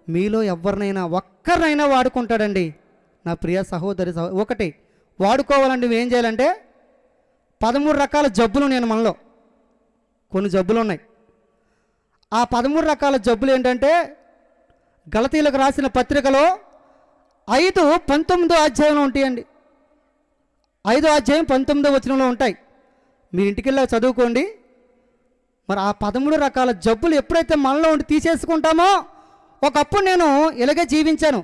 మీలో ఎవరినైనా ఒక్కరినైనా వాడుకుంటాడండి. నా ప్రియ సహోదరి ఒకటి వాడుకోవాలంటే నువ్వేం చేయాలంటే 13 రకాల జబ్బులు నేను మనలో కొన్ని జబ్బులు ఉన్నాయి. ఆ 13 రకాల జబ్బులు ఏంటంటే గలతీలకు రాసిన పత్రికలో 5:19 అధ్యాయంలో ఉంటాయండి. 5వ అధ్యాయం 19వ వచనంలో ఉంటాయి. మీరు ఇంటికి వెళ్ళి చదువుకోండి. మరి ఆ 13 రకాల జబ్బులు ఎప్పుడైతే మనలో ఉండి తీసేసుకుంటామో, ఒకప్పుడు నేను ఇలాగే జీవించాను.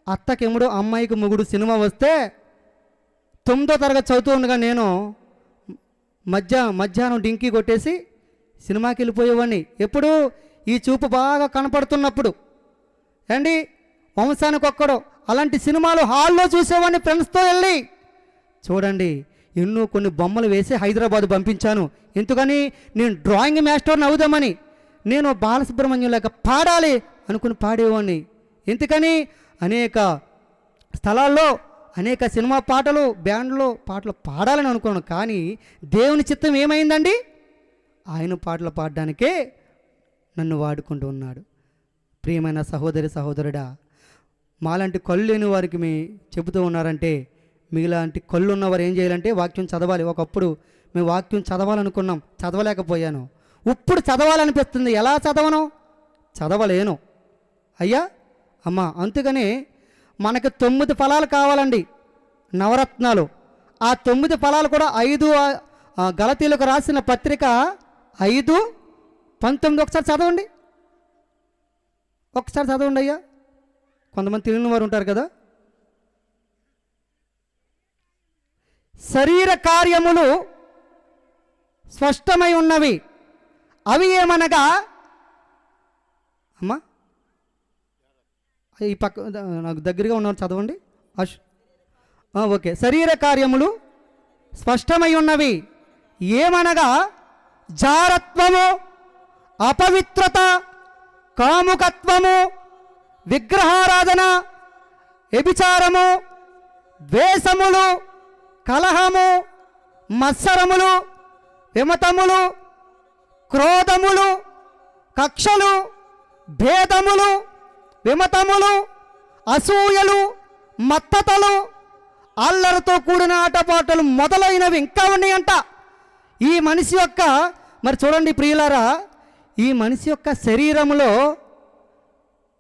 అత్తకెముడు అమ్మాయికి మొగుడు సినిమా వస్తే 9వ తరగతి చదువుతూ ఉండగా నేను మధ్యాహ్నం డింకీ కొట్టేసి సినిమాకి వెళ్ళిపోయేవాడిని. ఎప్పుడు ఈ చూపు బాగా కనపడుతున్నప్పుడు అండి, వంశానికి ఒక్కడు అలాంటి సినిమాలు హాల్లో చూసేవాడిని ఫ్రెండ్స్తో వెళ్ళి. చూడండి, ఎన్నో కొన్ని బొమ్మలు వేసి హైదరాబాద్ పంపించాను. ఎందుకని? నేను డ్రాయింగ్ మాస్టర్ని అవుదామని. నేను బాలసుబ్రహ్మణ్యం లేక పాడాలి అనుకుని పాడేవాడిని. ఎందుకని? అనేక స్థలాల్లో అనేక సినిమా పాటలు, బ్యాండ్లో పాటలు పాడాలని అనుకున్నాను. కానీ దేవుని చిత్తం ఏమైందండి? ఆయన పాటలు పాడడానికే నన్ను వాడుకుంటూ ఉన్నాడు. ప్రియమైన సహోదరి సహోదరుడా, మాలాంటి కళ్ళు లేని వారికి మీ చెబుతూ ఉన్నారంటే, మీలాంటి కళ్ళు ఉన్నవారు ఏం చేయాలంటే వాక్యం చదవాలి. ఒకప్పుడు మేము వాక్యం చదవాలనుకున్నాం, చదవలేకపోయాను. ఇప్పుడు చదవాలనిపిస్తుంది. ఎలా చదవను? చదవలేను అయ్యా అమ్మ. అందుకని మనకు 9 ఫలాలు కావాలండి, నవరత్నాలు. ఆ 9 ఫలాలు కూడా 5 గలతీలకు రాసిన పత్రిక 5:19 ఒకసారి చదవండి. ఒకసారి చదవండి అయ్యా. కొంతమంది తెలియని వారు ఉంటారు కదా. శరీర కార్యములు స్పష్టమై ఉన్నవి, అవి ఏమనగా అమ్మా ఈ పక్క నాకు దగ్గరగా ఉన్నవారు చదవండి. ఓకే. శరీర కార్యములు స్పష్టమై ఉన్నవి ఏమనగా జారత్వము, అపవిత్రత, కాముకత్వము, విగ్రహారాధన, వ్యభిచారము, ద్వేషములు, కలహము, మత్సరములు, విమతములు, క్రోధములు, కక్షలు, భేదములు, విమతములు, అసూయలు, మత్తతలు, అల్లరితో కూడిన ఆటపాటలు మొదలైనవి ఇంకా ఉన్నాయంట. ఈ మనిషి యొక్క మరి చూడండి ప్రియులారా, ఈ మనిషి యొక్క శరీరంలో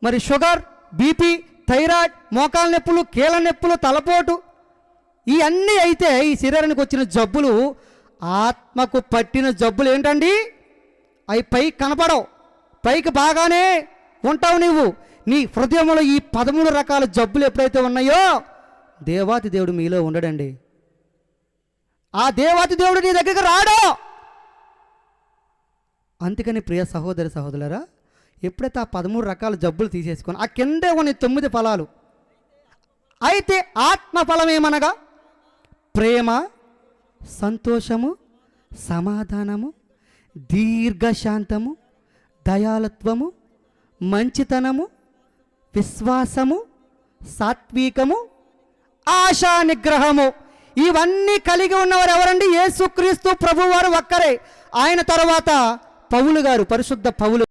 మరి షుగర్, బీపీ, థైరాయిడ్, మోకాల నొప్పులు, కీళ్ళ నొప్పులు, తలపోటు ఇవన్నీ అయితే ఈ శరీరానికి వచ్చిన జబ్బులు ఆత్మకు పట్టిన జబ్బులు ఏంటండి? అవి పైకి కనపడవు, పైకి బాగానే ఉంటావు నీవు. నీ హృదయంలో ఈ 13 రకాల జబ్బులు ఎప్పుడైతే ఉన్నాయో దేవాతి దేవుడు మీలో ఉండడండి. ఆ దేవాతి దేవుడు నీ దగ్గరికి రాడు. అందుకని ప్రియ సహోదరి సహోదరులారా, ఎప్పుడైతే ఆ 13 రకాల జబ్బులు తీసేసుకొని ఆ కిందే ఉన్న 9 ఫలాలు అయితే ఆత్మ ఫలం ఏమనగా ప్రేమ, సంతోషము, సమాధానము, దీర్ఘశాంతము, దయాళత్వము, మంచితనము, విశ్వాసము, సాత్వికము, ఆశా నిగ్రహము, ఇవన్నీ కలిగి ఉన్నవారు ఎవరండి? యేసుక్రీస్తు ప్రభువారు ఒక్కరే. ఆయన తర్వాత పౌలు గారు, పరిశుద్ధ పౌలు